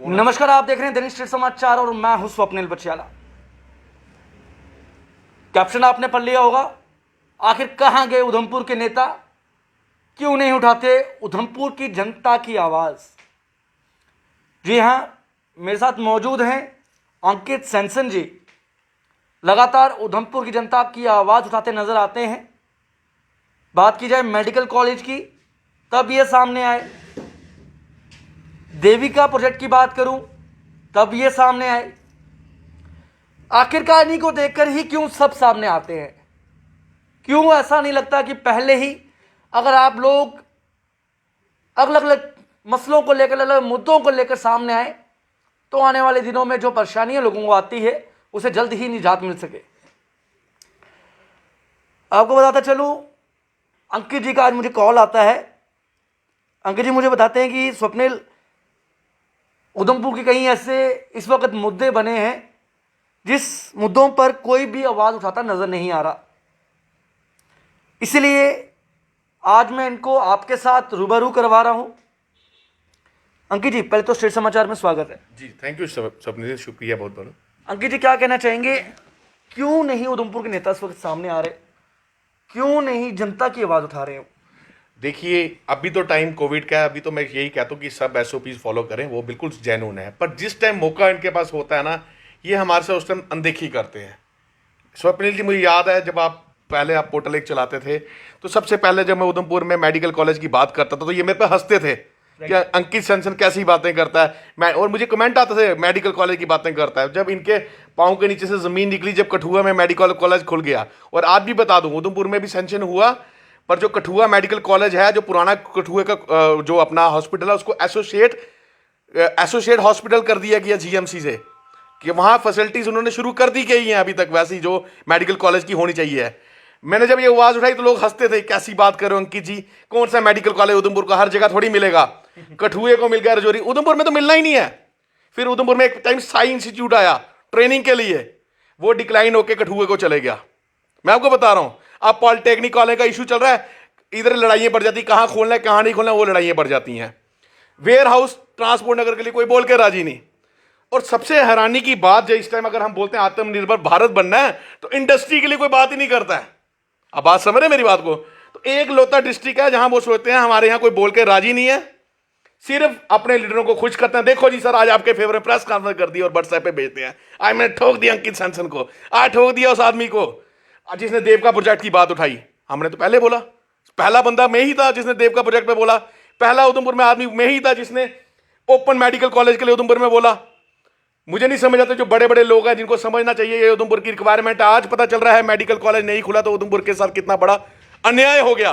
नमस्कार, आप देख रहे हैं दैनिक स्टेट समाचार और मैं हूं स्वप्निल बचियाला। कैप्शन आपने पढ़ लिया होगा। आखिर कहां गए उधमपुर के नेता, क्यों नहीं उठाते उधमपुर की जनता की आवाज। जी हां, मेरे साथ मौजूद हैं अंकित सेंसन जी। लगातार उधमपुर की जनता की आवाज उठाते नजर आते हैं। बात की जाए मेडिकल कॉलेज की, तब ये सामने आए। देविका प्रोजेक्ट की बात करूं, तब ये सामने आए। आखिरकार इन्हीं को देखकर ही क्यों सब सामने आते हैं? क्यों ऐसा नहीं लगता कि पहले ही अगर आप लोग अलग अलग मसलों को लेकर, अलग मुद्दों को लेकर सामने आए, तो आने वाले दिनों में जो परेशानियां लोगों को आती है उसे जल्द ही निजात मिल सके। आपको बताता चलूं, अंकित जी का आज मुझे कॉल आता है। अंकित जी मुझे बताते हैं कि स्वप्निल, उधमपुर के कई ऐसे इस वक्त मुद्दे बने हैं जिस मुद्दों पर कोई भी आवाज उठाता नजर नहीं आ रहा। इसलिए आज मैं इनको आपके साथ रूबरू करवा रहा हूं। अंकित जी, पहले तो स्टेट समाचार में स्वागत है। जी थैंक यू सबने, शुक्रिया बहुत बहुत। अंकित जी, क्या कहना चाहेंगे, क्यों नहीं उधमपुर के नेता इस वक्त सामने आ रहे? क्यों नहीं जनता की आवाज उठा रहे हो? देखिए, अभी तो टाइम कोविड का है, अभी तो मैं यही कहता हूँ कि सब एसओपीज फॉलो करें, वो बिल्कुल जेन्युइन है। पर जिस टाइम मौका इनके पास होता है ना, ये हमारे से उस टाइम अनदेखी करते हैं। स्वप्निल जी, मुझे याद है जब पहले आप पोर्टल एक चलाते थे, तो सबसे पहले जब मैं उधमपुर में मेडिकल कॉलेज की बात करता था तो ये मेरे पे हंसते थे कि अंकित सेंसन कैसी बातें करता है। और मुझे कमेंट आते थे मेडिकल कॉलेज की बातें करता है। जब इनके पाँव के नीचे से ज़मीन निकली, जब कठुआ में मेडिकल कॉलेज खुल गया, और आज भी बता दूं उधमपुर में भी सेंशन हुआ, पर जो कठुआ मेडिकल कॉलेज है, जो पुराना कठुए का जो अपना हॉस्पिटल है, उसको एसोसिएट हॉस्पिटल कर दिया गया जीएमसी से, कि वहाँ फैसिलिटीज़ उन्होंने शुरू कर दी गई हैं अभी तक वैसी जो मेडिकल कॉलेज की होनी चाहिए है। मैंने जब ये आवाज़ उठाई तो लोग हंसते थे, कैसी बात कर रहे हो अंकित जी, कौन सा मेडिकल कॉलेज उधमपुर का, हर जगह थोड़ी मिलेगा। कठुए को मिल गया, रजौरी, उधमपुर में तो मिलना ही नहीं है। फिर उधमपुर में एक टाइम साई इंस्टीट्यूट आया ट्रेनिंग के लिए, वो डिक्लाइन होकर कठुए को चले गया। मैं आपको बता रहा हूँ, अब पॉलिटेक्निक कॉलेज का इशू चल रहा है, इधर लड़ाइयाँ बढ़ जाती, कहाँ खोलना है कहाँ नहीं खोलना, वो लड़ाइयाँ बढ़ जाती हैं। वेयर हाउस ट्रांसपोर्ट नगर के लिए कोई बोल के राजी नहीं। और सबसे हैरानी की बात, जो इस टाइम अगर हम बोलते हैं आत्मनिर्भर भारत बनना है, तो इंडस्ट्री के लिए कोई बात ही नहीं करता है। अब बात समझ रहे मेरी बात को? तो एक लौता डिस्ट्रिक्ट है जहां वो सोचते हैं हमारे यहां कोई बोल के राजी नहीं है, सिर्फ अपने लीडरों को खुश करते हैं। देखो जी सर, आज आपके फेवर में प्रेस कॉन्फ्रेंस कर दी और व्हाट्सएप पे भेजते हैं, आज मैंने ठोक दिया अंकित सेंसन को, आज ठोक दिया उस आदमी को जिसने देव का प्रोजेक्ट की बात उठाई। हमने तो पहले बोला, पहला बंदा मैं ही था जिसने देव का प्रोजेक्ट पे बोला, पहला उधमपुर में आदमी मैं ही था जिसने ओपन मेडिकल कॉलेज के लिए उधमपुर में बोला। मुझे नहीं समझ आता, जो बड़े बड़े लोग हैं जिनको समझना चाहिए ये उधमपुर की रिक्वायरमेंट है। आज पता चल रहा है मेडिकल कॉलेज नहीं खुला तो उधमपुर के साथ कितना बड़ा अन्याय हो गया,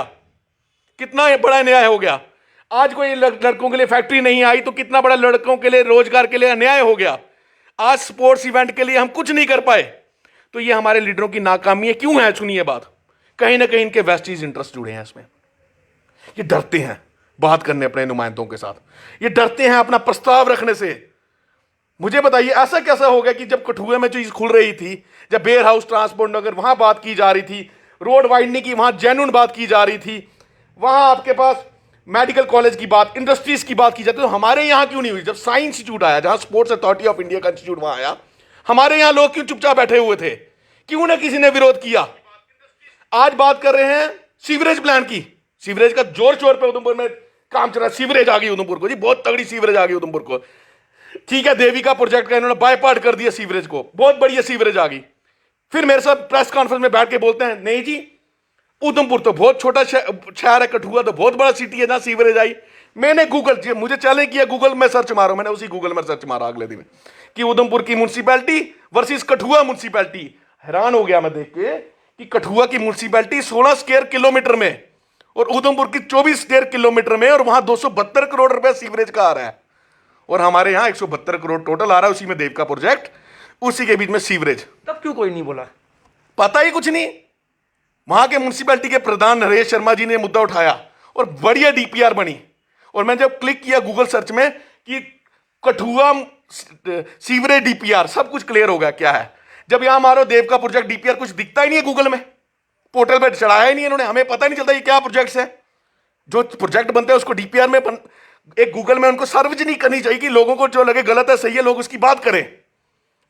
कितना बड़ा अन्याय हो गया। आज कोई लड़कों के लिए फैक्ट्री नहीं आई तो कितना बड़ा लड़कों के लिए रोजगार के लिए अन्याय हो गया। आज स्पोर्ट्स इवेंट के लिए हम कुछ नहीं कर पाए, तो ये हमारे लीडरों की नाकामी है। क्यों है? सुनिए बात, कहीं ना कहीं इनके वेस्टीज इंटरेस्ट जुड़े हैं इसमें। ये डरते हैं बात करने अपने नुमाइंदों के साथ, ये डरते हैं अपना प्रस्ताव रखने से। मुझे बताइए, ऐसा कैसा हो गया कि जब कठुए में चीज खुल रही थी, जब वेयर हाउस ट्रांसपोर्ट नगर वहां बात की जा रही थी, रोड वाइडनिंग की वहां जेन्युइन बात की जा रही थी, वहां आपके पास मेडिकल कॉलेज की बात, इंडस्ट्रीज की बात की जाती, तो हमारे यहां क्यों नहीं हुई? जब साइंस इंस्टीट्यूट आया, जहां स्पोर्ट्स अथॉरिटी ऑफ इंडिया का इंस्टीट्यूट वहां आया, हमारे यहां लोग क्यों चुपचाप बैठे हुए थे? क्यों ना किसी ने विरोध किया? आज बात कर रहे हैं सीवरेज प्लान की, सीवरेज का जोर शोर पे उधमपुर में काम चल रहा है। सीवरेज आ गई उधमपुर को जी, बहुत तगड़ी सीवरेज आ गई उधमपुर को। ठीक है, देविका प्रोजेक्ट का इन्होंने बायपार्ट कर दिया सीवरेज को, बहुत बढ़िया सीवरेज आ गई। फिर मेरे साथ प्रेस कॉन्फ्रेंस में बैठ के बोलते हैं, नहीं जी उधमपुर तो बहुत छोटा शहर है, कठुआ तो बहुत बड़ा सिटी है जहां सीवरेज आई। मैंने गूगल, मुझे चैलेंज किया, गूगल में सर्च मारो, मैंने उसी गूगल में सर्च मारा अगले दिन कि उधमपुर की म्यूनसिपैलिटी वर्सेस कठुआ म्यूनसिपैलिटी। हैरान हो गया मैं देख के कि कठुआ की म्यूनसिपैलिटी 16 स्क्वायर किलोमीटर में और उधमपुर की 24 स्क्वायर किलोमीटर में, और वहां 272 करोड़ रुपए सीवरेज का आ रहा है, और हमारे यहां 172 करोड़ टोटल आ रहा है, उसी में देव का प्रोजेक्ट, उसी के बीच में सीवरेज। तब क्यों कोई नहीं बोला? पता ही कुछ नहीं। वहां के म्यूनसिपैलिटी के प्रधान नरेश शर्मा जी ने मुद्दा उठाया और बढ़िया डीपीआर बनी। और मैं जब क्लिक किया गूगल सर्च में कि कठुआ सीवरेज डीपीआर, सब कुछ क्लियर हो गया क्या है। जब यहां मारो देव का प्रोजेक्ट डीपीआर, कुछ दिखता ही नहीं है गूगल में, पोर्टल पर चढ़ाया ही नहीं इन्होंने, हमें पता नहीं चलता ये क्या प्रोजेक्ट्स है। जो प्रोजेक्ट बनते हैं उसको डीपीआर में एक गूगल में उनको सर्च नहीं करनी चाहिए कि लोगों को जो लगे गलत है सही है लोग उसकी बात करें।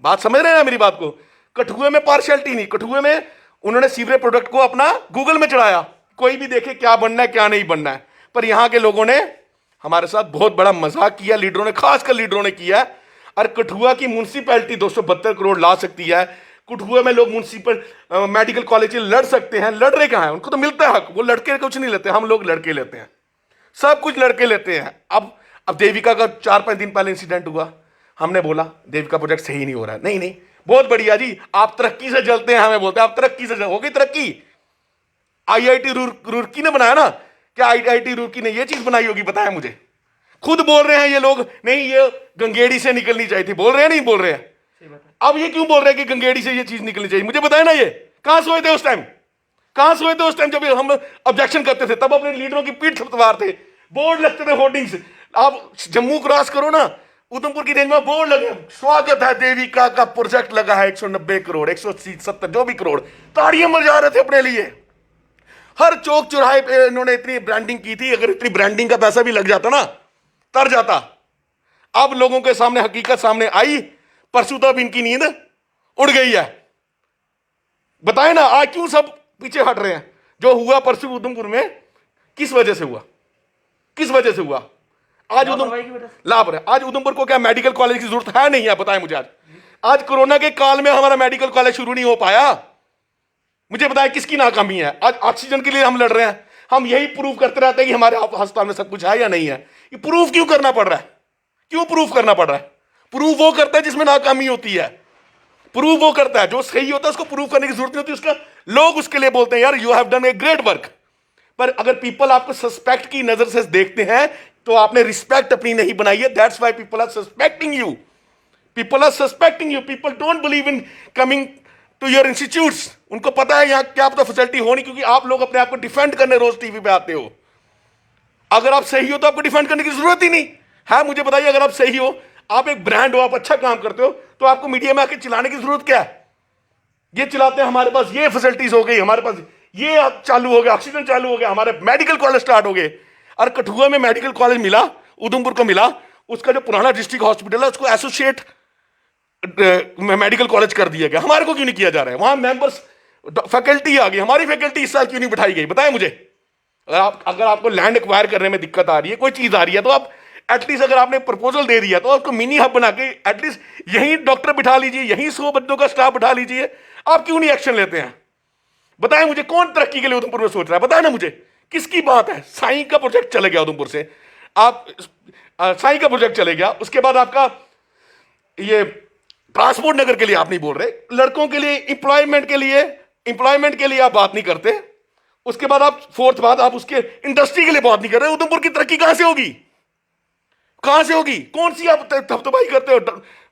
बात समझ रहे हैं मेरी बात को? कठुए में पार्शियलिटी नहीं, कठुए में उन्होंने सीवरेज प्रोडक्ट को अपना गूगल में चढ़ाया, कोई भी देखे क्या बनना है क्या नहीं बनना है। पर यहां के लोगों ने हमारे साथ बहुत बड़ा मजाक किया, लीडरों ने, खासकर लीडरों ने किया। और कठुआ की म्यूनसिपैलिटी 272 करोड़ ला सकती है, कठुआ में लोग म्यूनसिपल मेडिकल कॉलेज लड़ सकते हैं, लड़ रहे कहां हैं? उनको तो मिलता है हक, वो लड़के कुछ नहीं लेते, हम लोग लड़के लेते हैं, सब कुछ लड़के लेते हैं। अब देविका का 4-5 दिन पहले इंसिडेंट हुआ, हमने बोला देविका प्रोजेक्ट सही नहीं हो रहा है। नहीं नहीं बहुत बढ़िया जी, आप तरक्की से जलते हैं, हमें बोलते हैं आप तरक्की से हो गई तरक्की। आईआईटी रुड़की ने बनाया ना, क्या आईआईटी रुड़की ने ये चीज बनाई होगी? बताया मुझे। खुद बोल रहे हैं ये लोग, नहीं ये गंगेड़ी से निकलनी चाहिए थी, बोल रहे हैं नहीं बोल रहे हैं? अब ये क्यों बोल रहे हैं कि गंगेड़ी से ये चीज निकलनी चाहिए? मुझे बताया ना, ये कहां सोए थे उस टाइम? कहां सोए थे उस टाइम जब हम ऑब्जेक्शन करते थे? तब अपने लीडरों की पीठ थपथपार थे, बोर्ड लगते थे, होर्डिंग्स। आप जम्मू क्रॉस करो ना, उधमपुर की रेंज में बोर्ड लगे, स्वागत है देविका का प्रोजेक्ट लगा है 190 करोड़ 170 जो भी करोड़, ताड़ियां मजा रहे थे अपने लिए। हर चौक चौराहे पे इन्होंने इतनी ब्रांडिंग की थी, अगर इतनी ब्रांडिंग का पैसा भी लग जाता ना तर जाता। अब लोगों के सामने हकीकत सामने आई, परसों तक इनकी नींद उड़ गई है। बताए ना आज क्यों सब पीछे हट रहे हैं? जो हुआ परसों उधमपुर में किस वजह से हुआ? किस वजह से हुआ? आज आज उधमपुर को क्या मेडिकल कॉलेज की जरूरत है? नहीं है, बताएं मुझे। आज कोरोना के काल में हमारा मेडिकल कॉलेज शुरू नहीं हो पाया। मुझे बताएं किसकी नाकामी है? आज ऑक्सीजन के लिए हम लड़ रहे हैं, हम यही प्रूव करते रहते हैं कि हमारे अस्पताल में सब कुछ है या नहीं है। ये प्रूफ क्यों करना पड़ रहा है? क्यों प्रूफ करना पड़ रहा है? प्रूफ वो करता है जिसमें नाकामी होती है, प्रूफ वो करता है। जो सही होता है उसको प्रूफ करने की जरूरत नहीं होती, उसका लोग उसके लिए बोलते हैं यार you have done a great work. पर अगर पीपल आपको सस्पेक्ट की नजर से देखते हैं तो आपने रिस्पेक्ट अपनी नहीं बनाई है। That's why people are suspecting you, people are suspecting you, people don't believe in coming to your institutes. उनको पता है यहां क्या पता फैसिलिटी हो नहीं, क्योंकि आप लोग अपने आप को डिफेंड करने रोज टीवी पे आते हो। अगर आप सही हो तो आपको डिफेंड करने की जरूरत ही नहीं है। मुझे बताइए, अगर आप सही हो, आप एक ब्रांड हो, आप अच्छा काम करते हो, तो आपको मीडिया में आके चिल्लाने की जरूरत क्या है? ये चिल्लाते हैं हमारे पास ये फैसिलिटीज हो गई, हमारे पास ये अब चालू हो गया, ऑक्सीजन चालू हो गया, हमारे मेडिकल कॉलेज स्टार्ट हो गए। और कठुआ में मेडिकल कॉलेज मिला, उधमपुर को मिला, उसका जो पुराना डिस्ट्रिक्ट हॉस्पिटल है उसको एसोसिएट मेडिकल कॉलेज कर दिया गया। हमारे को क्यों नहीं किया जा रहा है? वहां मेंबर्स फैकल्टी आ गई, हमारी फैकल्टी इस साल क्यों नहीं बिठाई गई? बताएं मुझे। अगर आपको लैंड एक्वायर करने में दिक्कत आ रही है, कोई चीज आ रही है, तो आप एटलीस्ट अगर आपने प्रपोजल दे दिया तो आपको मिनी हब बना के एटलीस्ट यहीं डॉक्टर बिठा लीजिए, यहीं 100 बंदों का स्टाफ बिठा लीजिए। आप क्यों नहीं एक्शन लेते हैं? बताएं मुझे, कौन तरक्की के लिए उधमपुर में सोच रहा है? बताएं ना मुझे, किसकी बात है? साईं का प्रोजेक्ट चले गया उधमपुर से, आप साईं का प्रोजेक्ट चले गया, उसके बाद आपका ये ट्रांसपोर्ट नगर के लिए आप नहीं बोल रहे, लड़कों के लिए एम्प्लॉयमेंट के लिए आप बात नहीं करते। उसके बाद आप फोर्थ बात, आप उसके इंडस्ट्री के लिए बात नहीं कर रहे। उधमपुर की तरक्की कहां से होगी? कहां से होगी? कौन सी आप थपथपाई करते हो?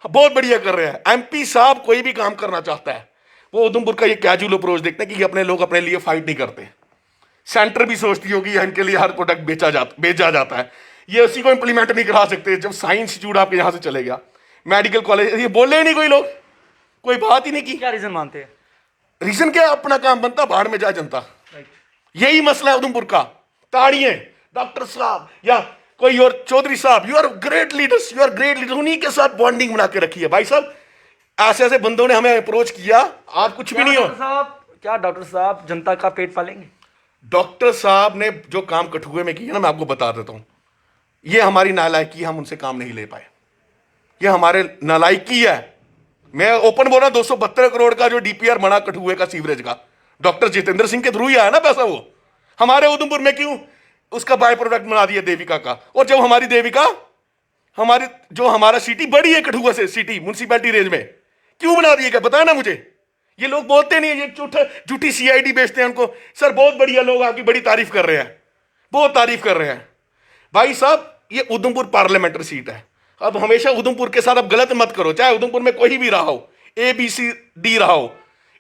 बहुत बढ़िया कर रहे हैं एमपी साहब। कोई भी काम करना चाहता है वो उधमपुर का ये कैजुअल अप्रोच देखते हैं कि अपने लोग अपने लिए फाइट नहीं करते। सेंटर भी सोचती होगी इनके लिए हर प्रोडक्ट बेचा जाता है, ये उसी को इंप्लीमेंट नहीं करा सकते। जब साइंस इंस्टीट्यूट आपके यहां से चले गया, मेडिकल कॉलेज, ये बोले ही नहीं कोई लोग, कोई बात ही नहीं की। क्या रीजन मानते हैं? रीजन क्या? अपना काम बनता, बाहर में जाए जनता। यही मसला है उधमपुर का। ताड़ियां डॉक्टर साहब या कोई और चौधरी साहब, you are great leaders, you are great leader, उन्हीं के साथ बॉन्डिंग बना के रखी है। भाई साहब ऐसे ऐसे बंदों ने हमें अप्रोच किया, आप कुछ भी नहीं हो। क्या डॉक्टर साहब जनता का पेट पालेंगे? डॉक्टर साहब ने जो काम कठुए में किया ना, मैं आपको बता देता हूं, ये हमारी नालायकी, हम उनसे काम नहीं ले पाए, ये हमारे नालायकी है। मैं ओपन बोल रहा, 272 करोड़ का जो डीपीआर बना कठुए का सीवरेज का, डॉक्टर जितेंद्र सिंह के थ्रू ही आया ना पैसा। वो हमारे उधमपुर में क्यों उसका बाय प्रोडक्ट बना दिया देविका का? और जब हमारी देविका, हमारी जो हमारा सिटी बड़ी है कठुआ से, सिटी म्यूनसिपैलिटी रेंज में, क्यों बना दिया? बताया ना मुझे। ये लोग बोलते नहीं है, ये झूठी सीआईडी बेचते हैं उनको। सर बहुत बढ़िया, लोग आपकी बड़ी तारीफ कर रहे हैं, बहुत तारीफ कर रहे हैं। भाई साहब ये उधमपुर पार्लियामेंट्री सीट है, अब हमेशा उधमपुर के साथ अब गलत मत करो। चाहे उधमपुर में कोई भी रहा हो, ABCD रहा हो,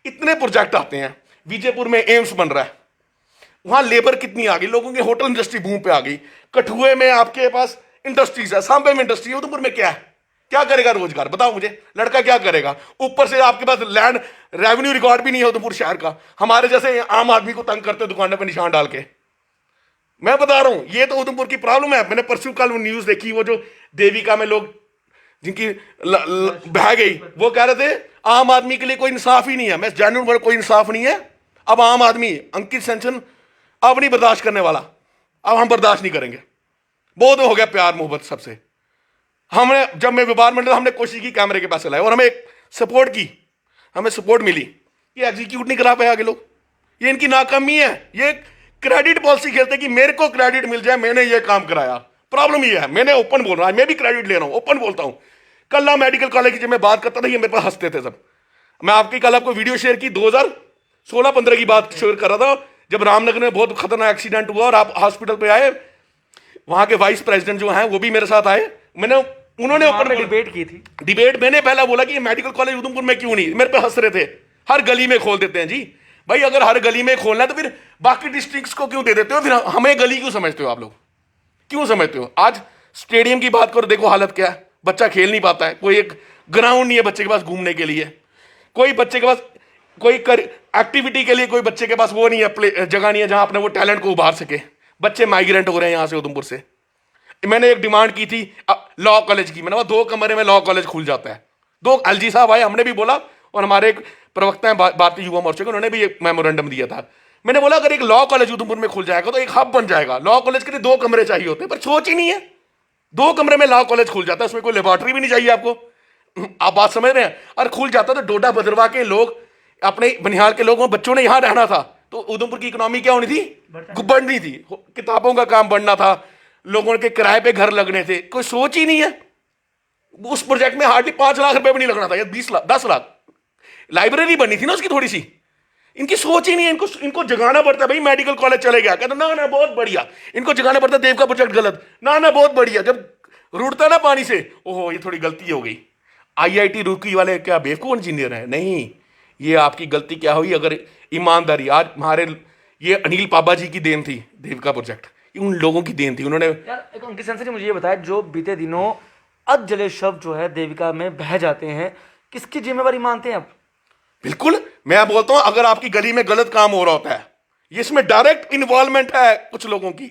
इतने प्रोजेक्ट आते हैं। विजयपुर में एम्स बन रहा है, वहां लेबर कितनी आ गई, लोगों की होटल इंडस्ट्री बूम पे आ गई। कठुए में आपके पास इंडस्ट्रीज है, सांबे में इंडस्ट्री है, उधमपुर में क्या है? क्या करेगा रोजगार? बताओ मुझे, लड़का क्या करेगा? ऊपर से आपके पास लैंड रेवेन्यू रिकॉर्ड भी नहीं है उधमपुर शहर का। हमारे जैसे आम आदमी को तंग करते दुकानों पर निशान डाल के। मैं बता रहा हूं, ये तो उधमपुर की प्रॉब्लम है। मैंने परसों कल वो न्यूज देखी, वो जो देविका में लोग जिनकी बह गई, वो कह रहे थे आम आदमी के लिए कोई इंसाफ ही नहीं है। मैं जेन्युइन बोल, कोई इंसाफ नहीं है। अब आम आदमी अंकित सेंसन अब नहीं बर्दाश्त करने वाला, अब हम बर्दाश्त नहीं करेंगे। बहुत हो गया प्यार मोहब्बत सबसे। हमने जब मैं व्यापार मंडल, हमने कोशिश की कैमरे के पैसे लाए और हमें एक सपोर्ट की, हमें सपोर्ट मिली। ये एग्जीक्यूट नहीं करा पाए आगे लोग, ये इनकी नाकामी है। ये क्रेडिट पॉलिसी खेलते कि मेरे को क्रेडिट मिल जाए, मैंने ये काम कराया। प्रॉब्लम ये है, मैंने ओपन बोल रहा हूं, मैं भी क्रेडिट ले रहा हूं, ओपन बोलता हूं। कल मेडिकल कॉलेज की जब मैं बात करता था, ये मेरे पास हंसते थे सब। मैं आपकी कल आपको वीडियो शेयर की, 2016-15 की बात शेयर कर रहा था, जब रामनगर में बहुत खतरनाक एक्सीडेंट हुआ और आप हॉस्पिटल पे आए। वहां के वाइस प्रेसिडेंट जो हैं वो भी मेरे साथ आए। उन्होंने ओपन डिबेट की थी। डिबेट मैंने पहला बोला कि ये मेडिकल कॉलेज उधमपुर में क्यों नहीं, मेरे पे हंस रहे थे। हर गली में खोल देते हैं जी भाई, अगर हर गली में खोलना है तो फिर बाकी डिस्ट्रिक्ट्स को क्यों दे देते हो? फिर हमें गली क्यों समझते हो आप लोग, क्यों समझते हो? आज स्टेडियम की बात करो, देखो हालत क्या है, बच्चा खेल नहीं पाता है, कोई एक ग्राउंड नहीं है बच्चे के पास घूमने के लिए, कोई बच्चे के पास कोई एक्टिविटी के लिए कोई बच्चे के पास वो नहीं है, जगह नहीं है जहां अपने वो टैलेंट को उभार सके। बच्चे माइग्रेंट हो रहे हैं यहां से उधमपुर से। मैंने एक डिमांड की थी लॉ कॉलेज की, मैंने कहा 2 कमरे में लॉ कॉलेज खुल जाता है। 2 एलजी साहब आए, हमने भी बोला, और हमारे एक प्रवक्ता हैं भारतीय युवा मोर्चे के, उन्होंने भी एक मेमोरेंडम दिया था। मैंने बोला अगर एक लॉ कॉलेज उधमपुर में खुल जाएगा तो एक हब बन जाएगा। लॉ कॉलेज के लिए 2 कमरे चाहिए होते हैं, पर सोच ही नहीं है। 2 कमरे में लॉ कॉलेज खुल जाता है, उसमें कोई लेबोरेटरी भी नहीं चाहिए आपको। आप बात समझ रहे हैं? और खुल जाता तो डोडा भद्रवा के लोग, अपने बनिहाल के लोगों बच्चों ने यहां रहना था, तो उधमपुर की इकोनॉमी क्या होनी थी? बढ़नी थी, किताबों का काम बढ़ना था, लोगों के किराए पे घर लगने थे। कोई सोच ही नहीं है। उस प्रोजेक्ट में हार्डली 5 लाख रुपए भी नहीं लगना था, या 20 लाख 10 लाख। लाइब्रेरी बननी थी ना उसकी थोड़ी सी। इनकी सोच ही नहीं है। इनको जगाना पड़ता है भाई मेडिकल कॉलेज चले गया, कहते ना ना बहुत बढ़िया। इनको जगाना पड़ता है देव का प्रोजेक्ट गलत, ना ना बहुत बढ़िया। जब रुड़ता ना पानी से, ओहो ये थोड़ी गलती हो गई। आईआईटी रुड़की वाले क्या बेवकूफ इंजीनियर हैं? नहीं, ये आपकी गलती क्या हुई? अगर ईमानदारी, आज हमारे ये अनिल पाबा जी की देन थी, देव का प्रोजेक्ट उन लोगों की देन थी। उन्होंने यार एक अंकित सेंसर जी मुझे ये बताया, जो बीते दिनों अधजले शव जो है देविका में बह जाते हैं, किसकी जिम्मेवारी मानते हैं आप? बिल्कुल, मैं बोलता हूं अगर आपकी गली में गलत काम हो रहा होता है, ये इसमें डायरेक्ट इन्वॉल्वमेंट है कुछ लोगों की।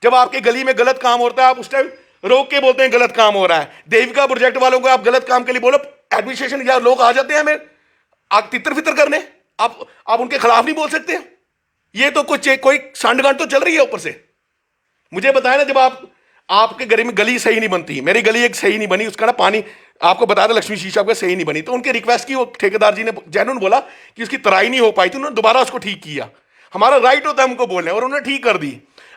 जब आपकी गली में गलत काम होता है, आप उस टाइम रोक के बोलते हैं गलत काम हो रहा है। देविका प्रोजेक्ट वालों को आप गलत काम के लिए बोलो, एडमिनिस्ट्रेशन या लोग आ जाते हैं हमें आप तितर फितर करने, आप उनके खिलाफ नहीं बोल सकते। ये तो कुछ कोई सांडगांठ तो चल रही है ऊपर से। मुझे बताया ना, जब आपके घर में गली सही नहीं बनती, मेरी गली एक सही नहीं बनी, उसका ना पानी आपको बता दें, लक्ष्मी शीशा का सही नहीं बनी, तो उनके रिक्वेस्ट की, वो ठेकेदार जी ने जेन्युइन बोला कि उसकी तराई नहीं हो पाई थी, उन्होंने दोबारा उसको ठीक किया। हमारा राइट होता है हमको बोलने, और उन्होंने ठीक कर दी।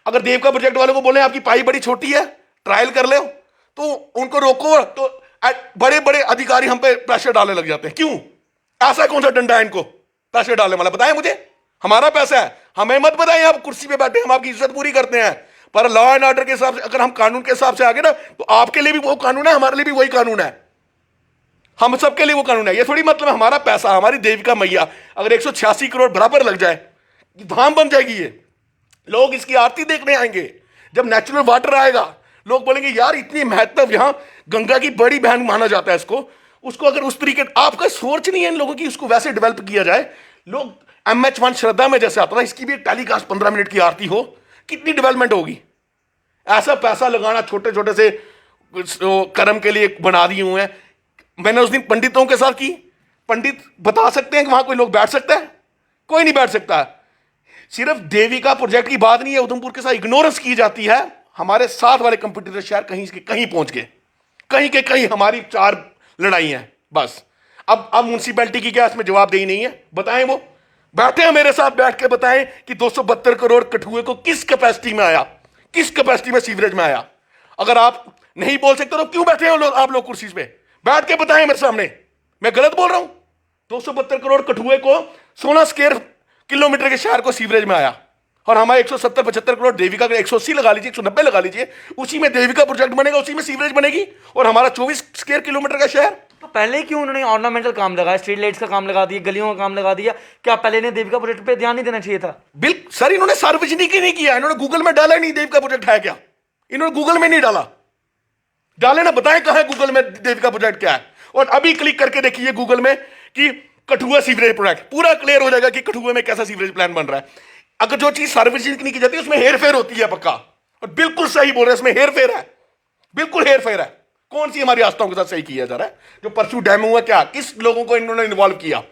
अगर देव का प्रोजेक्ट वालों को बोले आपकी पाई बड़ी छोटी है, ट्रायल कर ले, तो उनको रोको, तो बड़े बड़े अधिकारी हम पे प्रेशर डालने लग जाते हैं। क्यों? ऐसा कौन सा डंडा है इनको प्रेशर डालने वाला? बताएं मुझे, हमारा पैसा है, हमें मत बताएं। आप कुर्सी पे बैठे, हम आपकी इज्जत पूरी करते हैं, पर लॉ एंड ऑर्डर के हिसाब से, अगर हम कानून के हिसाब से आगे ना, तो आपके लिए भी वो कानून है, हमारे लिए भी वही कानून है, हम सबके लिए वो कानून है। ये थोड़ी मतलब हमारा पैसा, हमारी देविका मैया अगर 186 करोड़ बराबर लग जाए, धाम बन जाएगी। ये लोग इसकी आरती देखने आएंगे। जब नेचुरल वाटर आएगा, लोग बोलेंगे यार इतनी महत्व, यहां गंगा की बड़ी बहन माना जाता है इसको, उसको अगर उस तरीके, आपका सोच नहीं है इन लोगों की, उसको वैसे डेवलप किया जाए। लोग MH1 श्रद्धा में जैसे आता था, इसकी भी टेलीकास्ट 15 मिनट की आरती हो, कितनी डेवलपमेंट होगी। ऐसा पैसा लगाना छोटे छोटे से कर्म के लिए बना दिए हुए हैं। मैंने उस दिन पंडितों के साथ की, पंडित बता सकते हैं कि वहां कोई लोग बैठ सकता है? कोई नहीं बैठ सकता। सिर्फ देविका प्रोजेक्ट की बात नहीं है, उधमपुर के साथ इग्नोरेंस की जाती है। हमारे साथ वाले कंप्यूटर शहर कहीं के कहीं पहुंच गए, कहीं के कहीं हमारी 4 लड़ाई हैं बस। अब म्यूनसिपैलिटी की क्या इसमें जवाबदेही नहीं है? बताएं, वो बैठे हैं मेरे साथ, बैठ के बताएं कि 272 करोड़ कठुए को किस कैपेसिटी में आया, किस कैपेसिटी में सीवरेज में आया। अगर आप नहीं बोल सकते तो क्यों बैठे हो आप लोग कुर्सी पे? बैठ के बताएं मेरे सामने, मैं गलत बोल रहा हूं? 272 करोड़ कठुए को 16 स्क्वायर किलोमीटर के शहर को सीवरेज में आया, और हमारे 170-75 करोड़ देविका का, 180 लगा लीजिए, 190 लगा लीजिए, उसी में देविका प्रोजेक्ट बनेगा, उसी में सीवरेज बनेगी, और हमारा 24 स्क्वायर किलोमीटर का शहर। तो पहले क्यों उन्होंने ऑर्नामेंटल काम लगाया, स्ट्रीट लाइट्स का काम लगा दिया, गलियों का काम लगा दिया? क्या पहले ने देविका प्रोजेक्ट पे ध्यान नहीं देना चाहिए था? बिल्कुल सर, इन्होंने सार्वजनिक ही नहीं किया, इन्होंने गूगल में डाला ही नहीं देविका प्रोजेक्ट है क्या, इन्होंने गूगल में नहीं डाला। डाले ना, बताएं कहां है गूगल में देविका प्रोजेक्ट क्या है। और अभी क्लिक करके देखिए गूगल में कि कठुआ सीवरेज प्रोजेक्ट, पूरा क्लियर हो जाएगा कि कठुआ में कैसा सीवरेज प्लान बन रहा है। अगर जो चीज सार्वजनिक नहीं की जाती उसमें हेर फेर होती है पक्का। और बिल्कुल सही बोल रहे हैं, इसमें हेर फेर है, बिल्कुल हेर फेर है। कौन सी हमारी आस्थाओं के साथ सही किया जा रहा है? जो परसू डैम हुआ, क्या किस लोगों को इन्होंने इन्वॉल्व किया?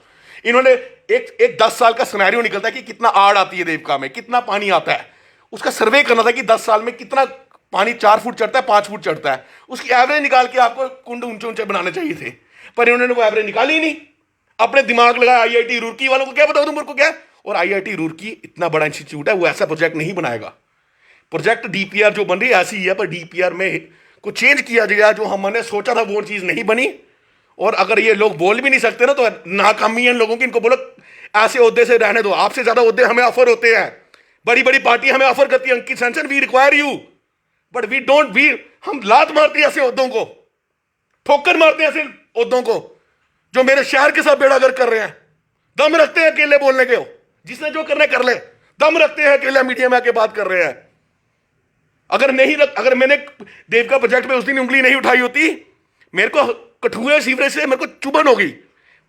इन्होंने एक 10 साल का सिनेरियो निकलता है कि कितना आड़ आती है देवका में, कितना पानी आता है, उसका सर्वे करना था कि 10 साल में कितना पानी 4 फुट चढ़ता है, 5 फुट चढ़ता है, उसकी एवरेज निकाल के आपको कुंड ऊंचे ऊंचे बनाने चाहिए थे, पर इन्होंने वो एवरेज निकाली ही नहीं। अपने दिमाग लगाया। आईआईटी रुड़की वालों को क्या पता उधमपुर को क्या, और आईआईटी रुड़की इतना बड़ा इंस्टीट्यूट है, वो ऐसा प्रोजेक्ट नहीं बनाएगा। प्रोजेक्ट डीपीआर जो बन रही है ऐसी ही है, पर डीपीआर में कुछ चेंज किया गया, जो हमने सोचा था वो चीज नहीं बनी। और अगर ये लोग बोल भी नहीं सकते ना, तो नाकामी है इन लोगों की। इनको बोलो ऐसे ओहदे से रहने दो, आपसे ज्यादा ओहदे हमें ऑफर होते हैं, बड़ी बड़ी पार्टी हमें ऑफर करती है। अंकित सेंसन, we require you but we don't, we हम लात मारते हैं ऐसे ओहदों को, ठोकर मारते हैं ऐसे ओहदों को जो मेरे शहर के साथ बेड़ागर कर रहे हैं। दम रखते हैं अकेले बोलने के, जिसने जो करना कर ले, दम रखते हैं अकेले मीडिया में आके बात कर रहे हैं। अगर मैंने देवका प्रोजेक्ट पे उस दिन उंगली नहीं उठाई होती, मेरे को कठुए सीवरेज से मेरे को चुभन होगी।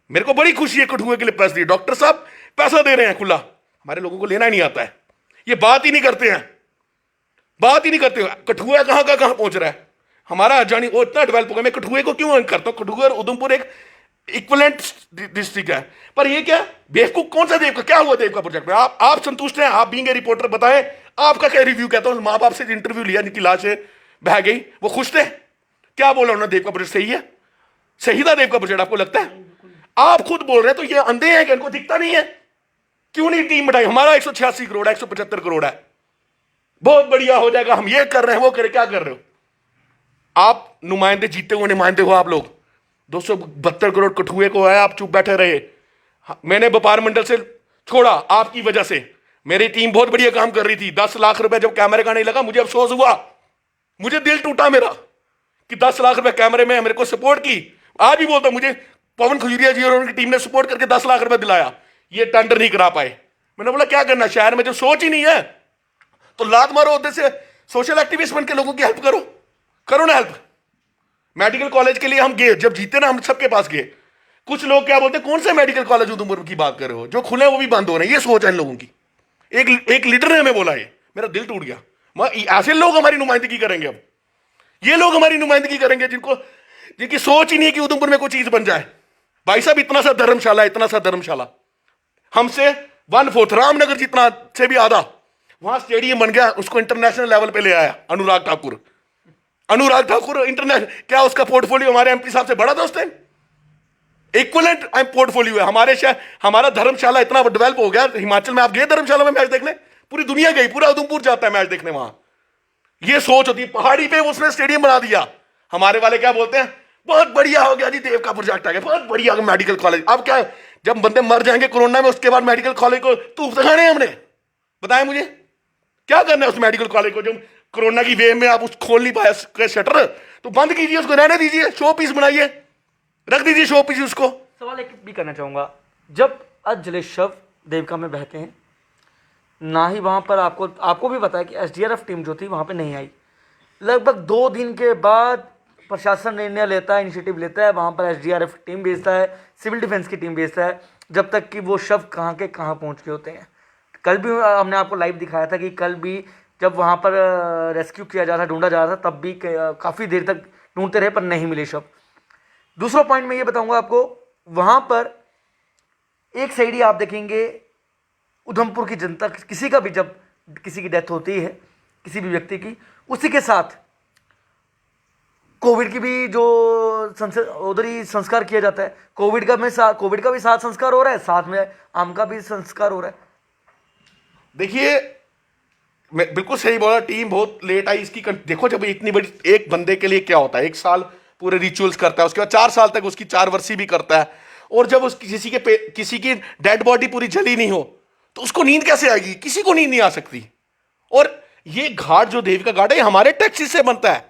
मेरे को बड़ी खुशी है कठुए के लिए पैसे दिए, डॉक्टर साहब पैसा दे रहे हैं खुला, हमारे लोगों को लेना ही नहीं आता है, ये बात ही नहीं करते हैं, बात ही नहीं करते। कठुआ कहां का कहां पहुंच रहा है, हमारा जानी वो इतना डेवलप हो गया। मैं कठुए को क्यों करता हूं, कठुआ और उधमपुर एक इक्विवेलेंट डिस्ट्रिक्ट है। पर ये क्या बेवकूफ, कौन सा देव का क्या हुआ देव का प्रोजेक्ट में? आप संतुष्ट हैं? आप बीइंग ए रिपोर्टर बताएं, आपका क्या रिव्यू? कहता हूं मां बाप से इंटरव्यू लिया, इनकी लाश बह गई, वो खुश थे? क्या बोला उन्होंने? देव का प्रोजेक्ट सही है, सही था देव का प्रोजेक्ट, आपको लगता है? आप खुद बोल रहे हैं, तो ये अंधे हैं कि इनको दिखता नहीं है? क्यों नहीं टीम बढ़ाई? हमारा 186 करोड़ है, 175 करोड़ है, बहुत बढ़िया हो जाएगा, हम ये कर रहे हैं वो कर रहे, क्या कर रहे हो आप? नुमाइंदे, जीते हुए नुमाइंदे हो आप लोग। 272 करोड़ कठुए को है, आप चुप बैठे रहे। मैंने व्यापार मंडल से छोड़ा आपकी वजह से, मेरी टीम बहुत बढ़िया काम कर रही थी। 10 लाख रुपए जब कैमरे का नहीं लगा, मुझे अफसोस हुआ, मुझे दिल टूटा मेरा कि 10 लाख रुपए कैमरे में मेरे को सपोर्ट की। आज भी बोलता, मुझे पवन खजूरिया जी और उनकी टीम ने सपोर्ट करके 10 लाख रुपए दिलाया, ये टेंडर नहीं करा पाए। मैंने बोला क्या करना, शहर में जो सोच ही नहीं है तो लात मारो उधर से, सोशल एक्टिविस्ट बन के लोगों की हेल्प करो, करो ना हेल्प। मेडिकल कॉलेज के लिए हम गए, जब जीते ना हम सबके पास गए। कुछ लोग क्या बोलते हैं, कौन सा मेडिकल कॉलेज उधमपुर की बात कर रहे हो, जो खुले वो भी बंद हो रहे हैं, ये सोच है इन लोगों की। एक लीडर ने हमें बोला, ये मेरा दिल टूट गया। ऐसे लोग हमारी नुमाइंदगी करेंगे, अब ये लोग हमारी नुमाइंदगी करेंगे जिनकी सोच ही नहीं है कि उधमपुर में कोई चीज बन जाए। भाई साहब, इतना सा धर्मशाला, इतना सा धर्मशाला, हमसे 1/4 रामनगर जितना से भी आधा, वहां स्टेडियम बन गया, उसको इंटरनेशनल लेवल पे ले आया अनुराग ठाकुर इंटरनेशनल। क्या उसका पोर्टफोलियो हमारे एमपी साहब से बड़ा था उस टाइम? इक्विवेलेंट पोर्टफोलियो है हमारे शहर। हमारा धर्मशाला इतना डेवलप हो गया, हिमाचल में आप गए धर्मशाला में मैच देखने? पूरी दुनिया गई, पूरा उधमपुर जाता है मैच देखने वहां। ये सोच होती है, पहाड़ी पे उसने स्टेडियम बना दिया। हमारे वाले क्या बोलते हैं, बहुत बढ़िया हो गया जी, देव का प्रोजेक्ट आ गया, बहुत बढ़िया मेडिकल कॉलेज। अब क्या है, जब बंदे मर जाएंगे कोरोना में, उसके बाद मेडिकल कॉलेज को तूफ दिखाने हमने? बताएं मुझे क्या करना है उस मेडिकल कॉलेज को, जो कोरोना की वेव में आप उस खोल नहीं पाए शटर, तो बंद कीजिए उसको, रहने दीजिए, शो पीस बनाइए, रख दीजिए शो पीस उसको। सवाल एक भी करना चाहूँगा, जब अजले शव देवका में बहते हैं, ना ही वहाँ पर आपको भी पता है कि एसडीआरएफ टीम जो थी वहाँ पे नहीं आई। लगभग 2 दिन के बाद प्रशासन निर्णय लेता है, इनिशिएटिव लेता है, वहाँ पर एसडीआरएफ टीम भेजता है, सिविल डिफेंस की टीम भेजता है, जब तक कि वो शव कहाँ के कहाँ पहुँच के होते हैं। कल भी हमने आपको लाइव दिखाया था कि कल भी जब वहाँ पर रेस्क्यू किया जा रहा था, ढूंढा जा रहा था, तब भी काफ़ी देर तक ढूंढते रहे पर नहीं मिले शव। दूसरा पॉइंट मैं ये बताऊंगा आपको, वहाँ पर एक साइड ही आप देखेंगे उधमपुर की जनता, किसी का भी जब किसी की डेथ होती है किसी भी व्यक्ति की, उसी के साथ कोविड की भी जो उधर ही संस्कार किया जाता है। कोविड का भी साथ संस्कार हो रहा है, साथ में आम का भी संस्कार हो रहा है। देखिए, मैं बिल्कुल सही बोला, टीम बहुत लेट आई इसकी। देखो, जब इतनी बड़ी एक बंदे के लिए क्या होता है, 1 साल पूरे रिचुअल्स करता है, उसके बाद 4 साल तक उसकी 4 वर्षी भी करता है, और जब उस किसी की डेड बॉडी पूरी जली नहीं हो तो उसको नींद कैसे आएगी? किसी को नींद नहीं आ सकती। और ये घाट जो देविका घाट है, हमारे टैक्सी से बनता है,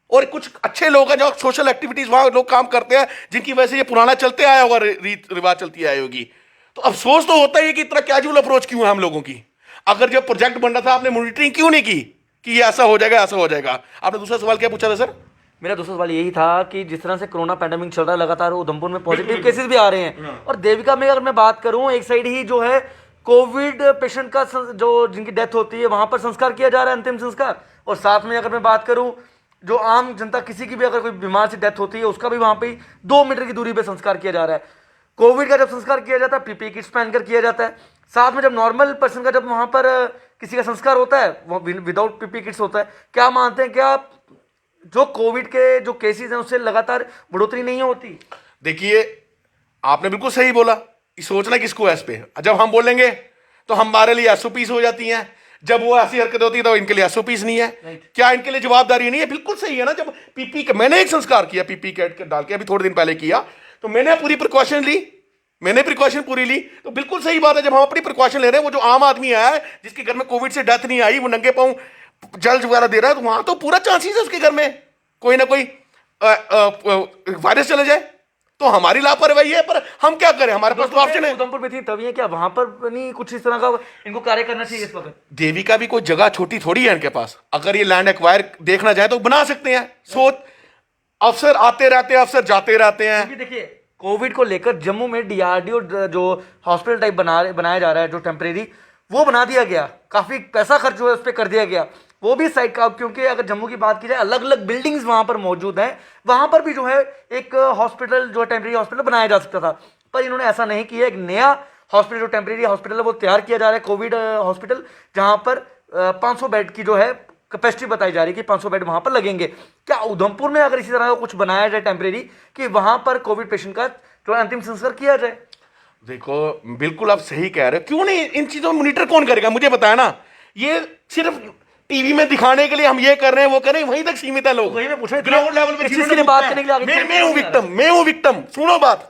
और कुछ अच्छे लोग हैं जो सोशल एक्टिविटीज वहां लोग काम करते हैं, जिनकी वजह से ये पुराना चलते आया होगा, रीत रिवाज चलती आई होगी। तो अफसोस तो होता है कि इतना कैजुअल अप्रोच क्यों है हम लोगों की। अगर जब प्रोजेक्ट बन रहा था, आपने मॉनिटरिंग क्यों नहीं की कि ये ऐसा हो जाएगा, ऐसा हो जाएगा? आपने दूसरा सवाल क्या पूछा था सर? मेरा दूसरा सवाल यही था कि जिस तरह से कोरोना पैंडेमिक चल रहा है, लगातार उधमपुर में पॉजिटिव केसेस भी आ रहे हैं, और देविका में अगर मैं बात करूं, एक साइड ही जो है कोविड पेशेंट का जो जिनकी डेथ होती है वहां पर संस्कार किया जा रहा है, अंतिम संस्कार। और साथ में अगर मैं बात करूं, जो आम जनता किसी की भी अगर कोई बीमार से डेथ होती है उसका भी वहां पे 2 मीटर की दूरी पे संस्कार किया जा रहा है। कोविड का जब संस्कार किया जाता है पीपीई किट्स पहनकर किया जाता है। साथ में जब नॉर्मल पर्सन का जब वहां पर किसी का संस्कार होता है वो विदाउट पीपीई किट्स होता है। क्या मानते हैं, क्या जो कोविड के जो केसेस हैं उससे लगातार बढ़ोतरी नहीं होती? देखिए, आपने बिल्कुल सही बोला। सोचना किसको है इस पे? जब हम बोलेंगे तो हमारे लिए एसओपीस हो जाती हैं, जब वो ऐसी हरकत होती है तो इनके लिए एसओपीस नहीं है। क्या इनके लिए जवाबदारी नहीं है? बिल्कुल सही है ना। जब पीपी मैंने एक संस्कार किया पीपी किट डाल के, अभी थोड़े दिन पहले किया, तो मैंने पूरी प्रिकॉशन ली, मैंने प्रिकॉशन पूरी ली। तो बिल्कुल सही बात है, जब हम अपनी प्रिकॉशन ले रहे हैं, वो जो आम आदमी है जिसके घर में कोविड से डेथ नहीं आई, वो नंगे पांव जल वगैरह दे रहा है, तो वहां तो पूरा चांसेस है उसके घर में कोई ना कोई वायरस चले जाए। तो हमारी लापरवाही है, पर हम क्या करें, हमारे पास तो ऑप्शन है। उधमपुर में थी तभी है, क्या वहां पर नहीं कुछ इस तरह का इनको कार्य करना चाहिए इस वक्त? देवी का भी कोई जगह छोटी थोड़ी है इनके पास। अगर ये लैंड एक्वायर देखना चाहे तो बना सकते हैं। सोच, अफसर आते रहते हैं, अफसर जाते रहते हैं। क्योंकि देखिए कोविड को लेकर जम्मू में डीआरडीओ जो हॉस्पिटल टाइप बनाया जा रहा है, जो टेम्परेरी, वो बना दिया गया। काफी पैसा खर्च हुआ, उस पर कर दिया गया। वो भी साइड का, क्योंकि अगर जम्मू की बात की जाए अलग अलग बिल्डिंग्स वहां पर मौजूद हैं, वहां पर भी जो है एक हॉस्पिटल, जो टेम्परेरी हॉस्पिटल बनाया जा सकता था, पर इन्होंने ऐसा नहीं किया। एक नया हॉस्पिटल, जो टेम्परेरी हॉस्पिटल है, वो तैयार किया जा रहा है, कोविड हॉस्पिटल, जहां पर 500 बेड की जो है कैपेसिटी बताई जा रही है कि 500 बेड वहां पर लगेंगे। क्या उधमपुर में अगर इसी तरह का कुछ बनाया जाए टेम्परेरी, कि वहां पर कोविड पेशेंट का जो अंतिम संस्कार किया जाए? देखो, बिल्कुल आप सही कह रहे हो। क्यों नहीं? इन चीजों को मॉनिटर कौन करेगा? मुझे बताया ना। ये सिर्फ टीवी में दिखाने के लिए हम ये कर रहे हैं, वो कर रहे हैं, वहीं तक सीमित है लोग। वही मैं पूछ रहा हूं, ग्राउंड लेवल पे किसी से बात करने के लिए आगे मैं हूं विक्टिम, मैं हूं विक्टिम। सुनो बात,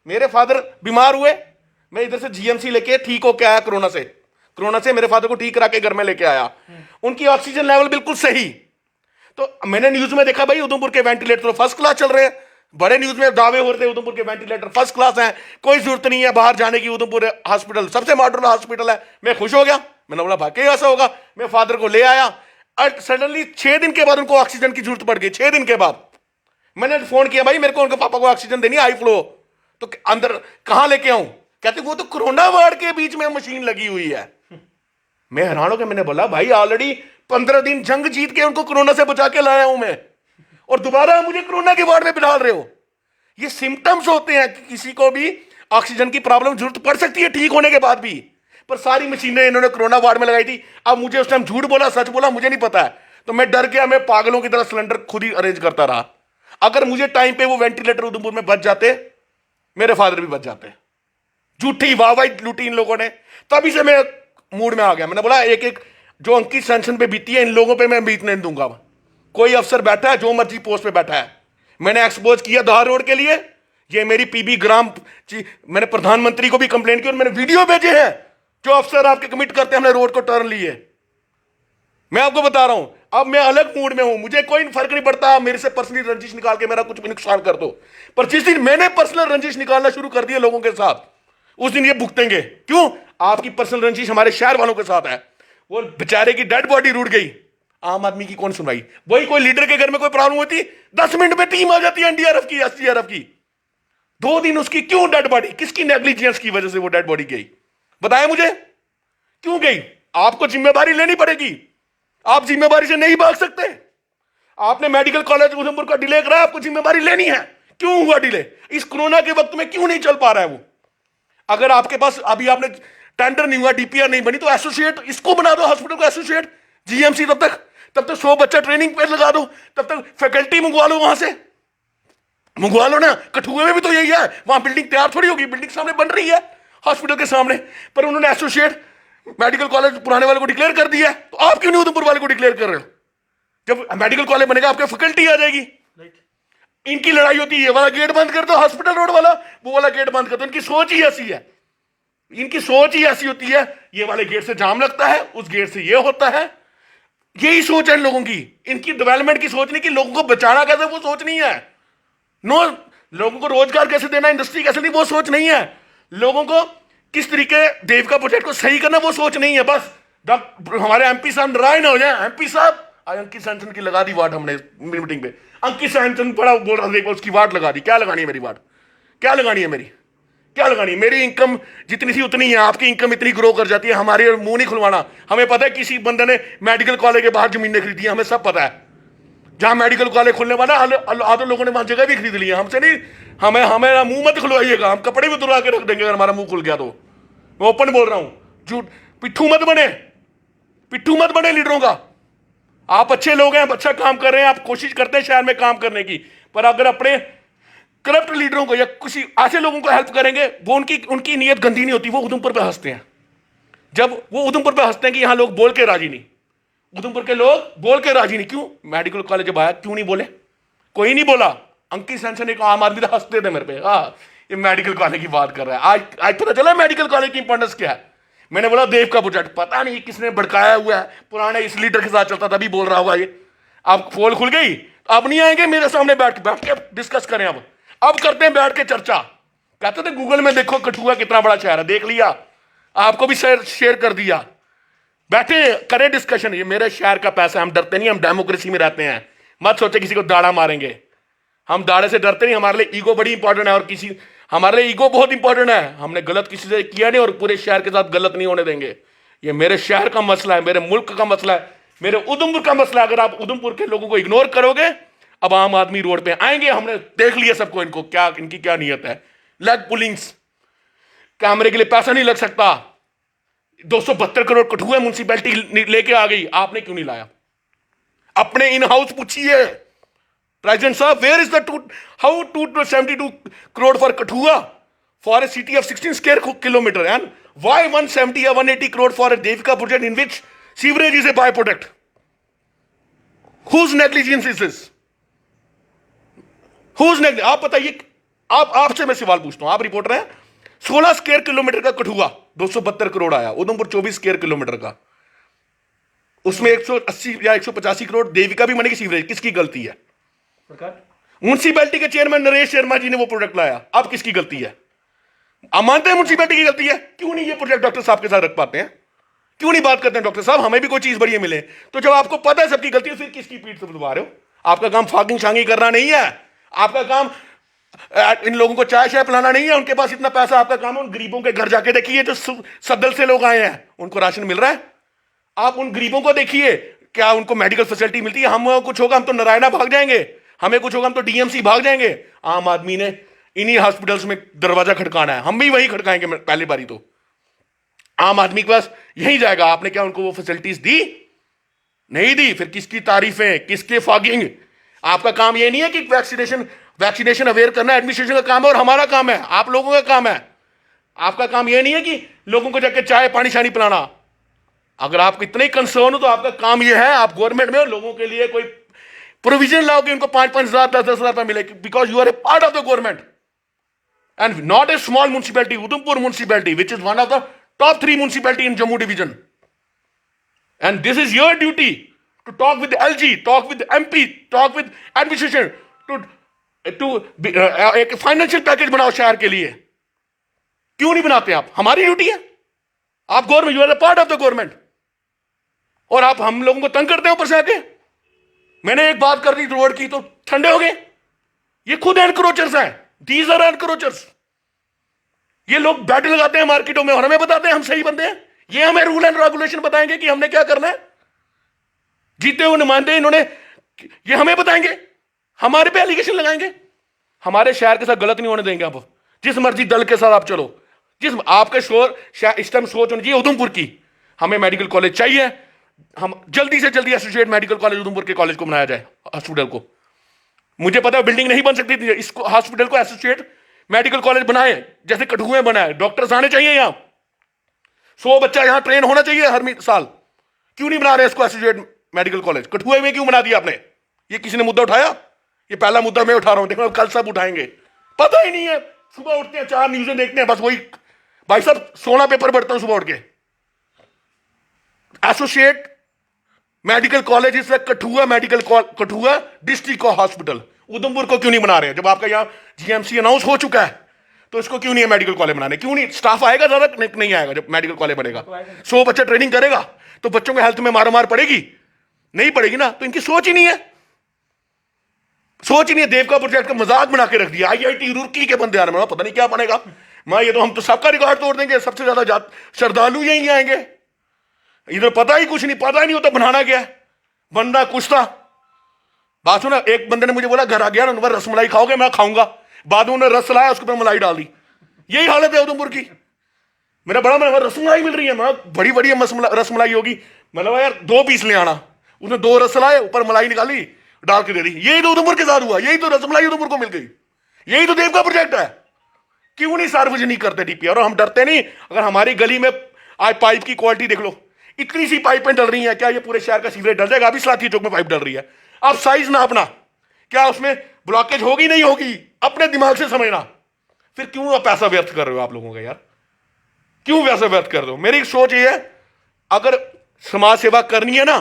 मेरे फादर बीमार हुए, मैं इधर से जीएमसी लेके ठीक होके आया कोरोना से मेरे फादर को ठीक करा के घर में लेके आया। उनकी ऑक्सीजन लेवल बिल्कुल सही। तो मैंने न्यूज में देखा भाई उधमपुर के वेंटिलेटर तो फर्स्ट क्लास चल रहे हैं। बड़े न्यूज में दावे हो रहे थे उधमपुर के वेंटिलेटर फर्स्ट क्लास हैं, कोई जरूरत नहीं है बाहर जाने की, उधमपुर हॉस्पिटल सबसे मॉडर्न हॉस्पिटल है। मैं खुश हो गया, मैंने बोला भाई ऐसा होगा। मैं फादर को ले आया और सडनली 6 दिन के बाद उनको ऑक्सीजन की जरूरत पड़ गई। 6 दिन के बाद मैंने फोन किया, भाई मेरे को उनके पापा को ऑक्सीजन देनी, हाई फ्लो। तो अंदर कहां लेके आऊं? कहते वो तो कोरोना वार्ड के बीच में मशीन लगी हुई है। मैं हैरान हो गया। मैंने बोला भाई ऑलरेडी 15 दिन जंग जीत के उनको कोरोना से बचा के लाया हूं मैं, और दोबारा मुझे कोरोना के वार्ड में बिठा रहे हो। ये सिम्टम्स होते हैं कि किसी को भी ऑक्सीजन की प्रॉब्लम जरूरत पड़ सकती है ठीक होने के बाद भी। पर सारी मशीनें इन्होंने कोरोना वार्ड में लगाई थी। अब मुझे उस टाइम झूठ बोला सच बोला मुझे नहीं पता है, तो मैं डर गया। मैं पागलों की तरह सिलेंडर खुद ही अरेंज करता रहा। अगर मुझे टाइम पे वो वेंटिलेटर उधमपुर में बच जाते, मेरे फादर भी बच जाते। झूठी वाहवाही लूटी इन लोगों ने। तभी से मैं मूड में आ गया। मैंने बोला एक एक जो अंकित सेंशन पे बीती है, इन लोगों पे मैं बीतने नहीं दूंगा। कोई अफसर बैठा है जो मर्जी पोस्ट पे बैठा है, मैंने एक्सपोज किया धार रोड के लिए। ये मेरी पीबी ग्राम, मैंने प्रधानमंत्री को भी कंप्लेंट की और मैंने वीडियो भेजे हैं। जो अफसर आपके कमिट करते हैं हमने रोड को टर्न लिए। मैं आपको बता रहा हूं, अब मैं अलग मूड में हूं। मुझे कोई फर्क नहीं पड़ता मेरे से पर्सनली रंजिश निकाल के मेरा कुछ भी नुकसान कर दो, पर जिस दिन मैंने पर्सनल रंजिश निकालना शुरू कर दिया लोगों के साथ, उस दिन ये भुगतेंगे। क्यों? आपकी पर्सनल रंजिश हमारे शहर वालों के साथ है। वो बेचारे की डेड बॉडी रूट गई, आम आदमी की कौन सुनवाई? वही कोई लीडर के घर में कोई प्रॉब्लम होती, 10 मिनट में टीम आ जाती है एनडीआरएफ की, एसडीआरएफ की। 2 दिन उसकी क्यों डेड बॉडी, किसकी नेग्लिजेंस की वजह से वो डेड बॉडी गई? बताया मुझे क्यों गई? आपको जिम्मेदारी लेनी पड़ेगी। आप जिम्मेदारी से नहीं भाग सकते। आपने मेडिकल कॉलेज उधमपुर का डिले कराया, आपको जिम्मेदारी लेनी है। क्यों हुआ डिले? इस कोरोना के वक्त में क्यों नहीं चल पा रहा है वो? अगर आपके पास अभी आपने टेंडर नहीं हुआ, डीपीआर नहीं बनी, तो एसोसिएट इसको बना दो, हॉस्पिटल को एसोसिएट जीएमसी। तब तक 100 बच्चा ट्रेनिंग पे लगा दो, तब तक फैकल्टी मंगवा लो, वहां से मंगवा लो ना। कठुए में भी तो यही है, वहां बिल्डिंग तैयार थोड़ी होगी, बिल्डिंग सामने बन रही है हॉस्पिटल के सामने। पर उन्होंने एसोसिएट मेडिकल कॉलेज पुराने वाले को डिक्लेयर कर दिया, तो आप क्यों नहीं उधमपुर वाले को डिक्लेयर कर रहे हो? जब मेडिकल कॉलेज बनेगा आपके फैकल्टी आ जाएगी। इनकी लड़ाई होती है, ये वाला गेट बंद कर दो, हॉस्पिटल रोड वाला, वो वाला गेट बंद कर दो। इनकी सोच ही ऐसी है, इनकी सोच ही ऐसी होती है। ये वाले गेट से जाम लगता है, उस गेट से ये होता है। यही सोच है इन लोगों की। इनकी डेवलपमेंट की सोच नहीं, कि लोगों को बचाना कैसे, वो सोच नहीं है। नो, लोगों को रोजगार कैसे देना, इंडस्ट्री कैसे नहीं, वो सोच नहीं है। लोगों को किस तरीके देवका प्रोजेक्ट को सही करना, वो सोच नहीं है। बस हमारे एमपी साहब नारायण हो जाए। एमपी साहब आज अंकित सेंसन की लगा दी वार्ड हमने मीटिंग पे। अंकित सेंसन बड़ा बोल रहा था, उसकी वार्ड लगा दी। क्या लगानी है मेरी वार्ड? क्या लगानी है मेरी? क्या लगानी? मेरी इनकम जितनी थी उतनी है, आपकी इनकम इतनी ग्रो कर जाती है, हमारे मुंह नहीं खुलवाना। हमें पता है किसी बंदे ने मेडिकल कॉलेज के बाहर जमीनें खरीदी है, हमें सब पता है। जहां मेडिकल कॉलेज खुलने वाला आधे लोगों ने वहां जगह भी खरीद ली है, हमसे नहीं। हमें हमें मुंह मत खुलवाइएगा, हम कपड़े भी तुरवा के रख देंगे अगर हमारा मुंह खुल गया तो। मैं ओपन बोल रहा हूं, झूठ पिट्ठू मत बने, पिट्ठू मत बने लीडरों का। आप अच्छे लोग हैं, अच्छा काम कर रहे हैं, आप कोशिश करते हैं शहर में काम करने की, पर अगर अपने करप्ट लीडरों को या किसी ऐसे लोगों को हेल्प करेंगे, वो उनकी नीयत गंदी नहीं होती, वो उधमपुर पे हंसते हैं। जब वो उधमपुर पे हंसते हैं कि यहां लोग बोल के राजी नहीं, उधमपुर के लोग बोल के राजी नहीं, क्यों? मेडिकल कॉलेज जब आया क्यों नहीं बोले? कोई नहीं बोला। अंकित सेंसन एक आम आदमी हंसते थे मेरे पे, हाँ ये मेडिकल कॉलेज की बात कर रहा है। आज पता चला मेडिकल कॉलेज की इंपॉर्टेंस क्या है। मैंने बोला देव का प्रोजेक्ट, पता नहीं किसने भड़काया हुआ है, पुराने इस लीडर के साथ चलता था, अभी बोल रहा होगा ये। अब पोल खुल गई, अब नहीं आएंगे मेरे सामने बैठ के डिस्कस करें। अब करते हैं बैठ के चर्चा। कहते थे गूगल में देखो कठुआ कितना बड़ा शहर है, देख लिया, आपको भी शेयर कर दिया। बैठे करें डिस्कशन। ये मेरे शहर का पैसा, हम डरते नहीं, हम डेमोक्रेसी में रहते हैं। मत सोचे किसी को दाड़ा मारेंगे, हम दाड़े से डरते नहीं। हमारे लिए ईगो बड़ी इंपॉर्टेंट है, और हमारे लिए ईगो बहुत इंपॉर्टेंट है। हमने गलत किसी से किया नहीं और पूरे शहर के साथ गलत नहीं होने देंगे। ये मेरे शहर का मसला है, मेरे मुल्क का मसला है, मेरे उधमपुर का मसला है। अगर आप उधमपुर के लोगों को इग्नोर करोगे, अब आम आदमी रोड पे आएंगे। हमने देख लिया सबको, इनको क्या, इनकी क्या नीयत है। लेग पुलिंग्स, कैमरे के लिए पैसा नहीं लग सकता। 272 करोड़ कठुआ म्युनिसिपैलिटी लेके आ गई, आपने क्यों नहीं लाया? अपने इन हाउस पूछिए प्रेसिडेंट साहब, where is the how 272 crore for Kathua for a city of 16 square kilometer, and why 170 or 180 crore for a Devika project in which sewerage is a byproduct? Whose negligence is this? Whose negligence? आप बताइए। आपसे मैं सवाल पूछता हूं, आप reporter हैं। 16 square kilometre का कठुआ 272 करोड़ आया, उधमपुर 24 स्क्वायर किलोमीटर का, उसमें 180 या 185 करोड़ देविका भी बनेगी सीवरेज। किसकी गलती है? म्युनिसिपैलिटी के चेयरमैन नरेश शर्मा जी ने वो प्रोजेक्ट लाया, अब किसकी गलती है? आप मानते हैं म्युनिसिपैलिटी की गलती है? क्यों नहीं ये प्रोजेक्ट डॉक्टर साहब के साथ रख पाते हैं? क्यों नहीं बात करते हैं डॉक्टर साहब, हमें भी कोई चीज बढ़िया मिले? तो जब आपको पता है सबकी गलती है, फिर किसकी पीठ से बुलवा रहे हो? आपका काम फागिंग शांगी करना नहीं है, आपका काम इन लोगों को चाय शाय पिलाना नहीं है। उनके पास इतना पैसा, आपका काम है उन गरीबों के घर जाके देखिए जो सदल से लोग आए हैं, उनको राशन मिल रहा है। आप उन गरीबों को देखिए, क्या उनको मेडिकल फैसिलिटी मिलती है? हम कुछ होगा हम तो नारायणा भाग जाएंगे, हमें कुछ होगा हम तो डीएमसी भाग जाएंगे। आम आदमी ने इन्हीं हॉस्पिटल्स में दरवाजा खड़काना है, हम भी वही खड़काएंगे पहली बारी तो। आम आदमी के पास यही जाएगा। आपने क्या उनको वो फैसिलिटीज दी? नहीं दी। फिर किसकी तारीफें, किसके फॉगिंग? आपका काम ये नहीं है कि वैक्सीनेशन अवेयर करना एडमिनिस्ट्रेशन का काम है और हमारा काम है, आप लोगों का काम है। आपका काम ये नहीं है कि लोगों को जाकर चाय पानी शानी पिलाना। अगर आप इतने कंसर्न हो तो आपका काम यह है, आप गवर्नमेंट में लोगों के लिए कोई प्रोविजन लाओ कि उनको 5-5 हजार 10-10 हजार रुपए मिले, because you are a part of the government and not a small municipality. Udhampur municipality which is one of the top 3 municipality in Jammu division, and this is your duty to talk with the LG, talk with the MP, talk with administration to एक financial package बनाओ शहर के लिए। क्यों नहीं बनाते आप? हमारी ड्यूटी है। आप government, you are a part of the government, और आप हम लोगों को तंग करते हैं ऊपर से आके। मैंने एक बात कर दी रोड की तो ठंडे हो गए। ये खुद एनक्रोचर्स हैं, दीज आर एनक्रोचर्स। ये लोग बैट लगाते हैं मार्केटों में और हमें बताते हैं हम सही बंदे हैं। ये हमें रूल एंड रेगुलेशन बताएंगे कि हमने क्या करना है। जीते हुए नुमाइंदे इन्होंने, ये हमें बताएंगे, हमारे पे एलिगेशन लगाएंगे। हमारे शहर के साथ गलत नहीं होने देंगे। आप जिस मर्जी दल के साथ आप चलो, जिस आपके इस टाइम सोच होनी चाहिए उधमपुर की, हमें मेडिकल कॉलेज चाहिए। हम जल्दी से जल्दी एसोसिएट मेडिकल कॉलेज उधमपुर के कॉलेज को बनाया जाए, हॉस्पिटल को। मुझे पता है बिल्डिंग नहीं बन सकती थी, इसको हॉस्पिटल को एसोसिएट मेडिकल कॉलेज बनाए जैसे कठुए बनाए। डॉक्टर्स आने चाहिए यहां, 100 बच्चा यहां ट्रेन होना चाहिए हर साल। क्यों नहीं बना रहे इसको एसोसिएट मेडिकल कॉलेज? कठुए में क्यों बना दिया आपने? ये किसी ने मुद्दा उठाया? ये पहला मुद्दा मैं उठा रहा हूं, देखो कल सब उठाएंगे। पता ही नहीं है, सुबह उठते हैं 4 न्यूज़ें देखते हैं, बस वही। भाई साहब 16 पेपर पढ़ता हूं सुबह उठ के। एसोसिएट मेडिकल कॉलेज इस वक्त कठुआ डिस्ट्रिक्ट हॉस्पिटल उधमपुर को क्यों नहीं बना रहे? जब आपका यहाँ जीएमसी अनाउंस हो चुका है तो इसको क्यों नहीं है मेडिकल कॉलेज बनाने? क्यों नहीं? स्टाफ आएगा ज्यादा? नहीं आएगा। जब मेडिकल कॉलेज बनेगा 100 बच्चा ट्रेनिंग करेगा तो बच्चों के हेल्थ में मार पड़ेगी? नहीं पड़ेगी ना। तो इनकी सोच ही नहीं है, सोच ही नहीं है। देव का प्रोजेक्ट का मजाक बना के रख दिया। आईआईटी रुड़की के बंदे आने में पता नहीं क्या बनेगा। माँ ये तो हम तो सबका रिकॉर्ड तोड़ देंगे, सबसे ज्यादा श्रद्धालु यही आएंगे, इधर पता ही कुछ नहीं, पता ही नहीं होता बनाना क्या है, बनना कुछ था। बात सुना, एक बंदे ने मुझे बोला घर आ गया ना, रसमलाई खाओगे? मैं खाऊंगा। बाद में उन्होंने रस लाया, उसके ऊपर मलाई डाल दी। यही हालत है उधमपुर की। मेरा बड़ा मन, रसमलाई मिल रही है, मैं बड़ी बड़ी रसमलाई होगी, मतलब यार 2 पीस ले आना। उसने 2 रस लाए, ऊपर मलाई निकाली, डाल के दे दी। यही तो उधमपुर के साथ हुआ, यही तो रसमलाई उधमपुर को मिल गई, यही तो देव का प्रोजेक्ट है। क्यों नहीं सार्वजनिक करते डीपीआर? और हम डरते नहीं? अगर हमारी गली में आज पाइप की क्वालिटी देख लो, इतनी सी पाइपें डल रही हैं, क्या ये पूरे शहर का सीवरेज डल जाएगा? अभी सलाखी चौक में पाइप डल रही है, आप साइज नापना, क्या उसमें ब्लॉकेज होगी नहीं होगी, अपने दिमाग से समझना। फिर क्यों आप पैसा व्यर्थ कर रहे हो आप लोगों का यार? क्यों पैसा व्यर्थ कर रहे हो? मेरी सोच ये है, अगर समाज सेवा करनी है ना,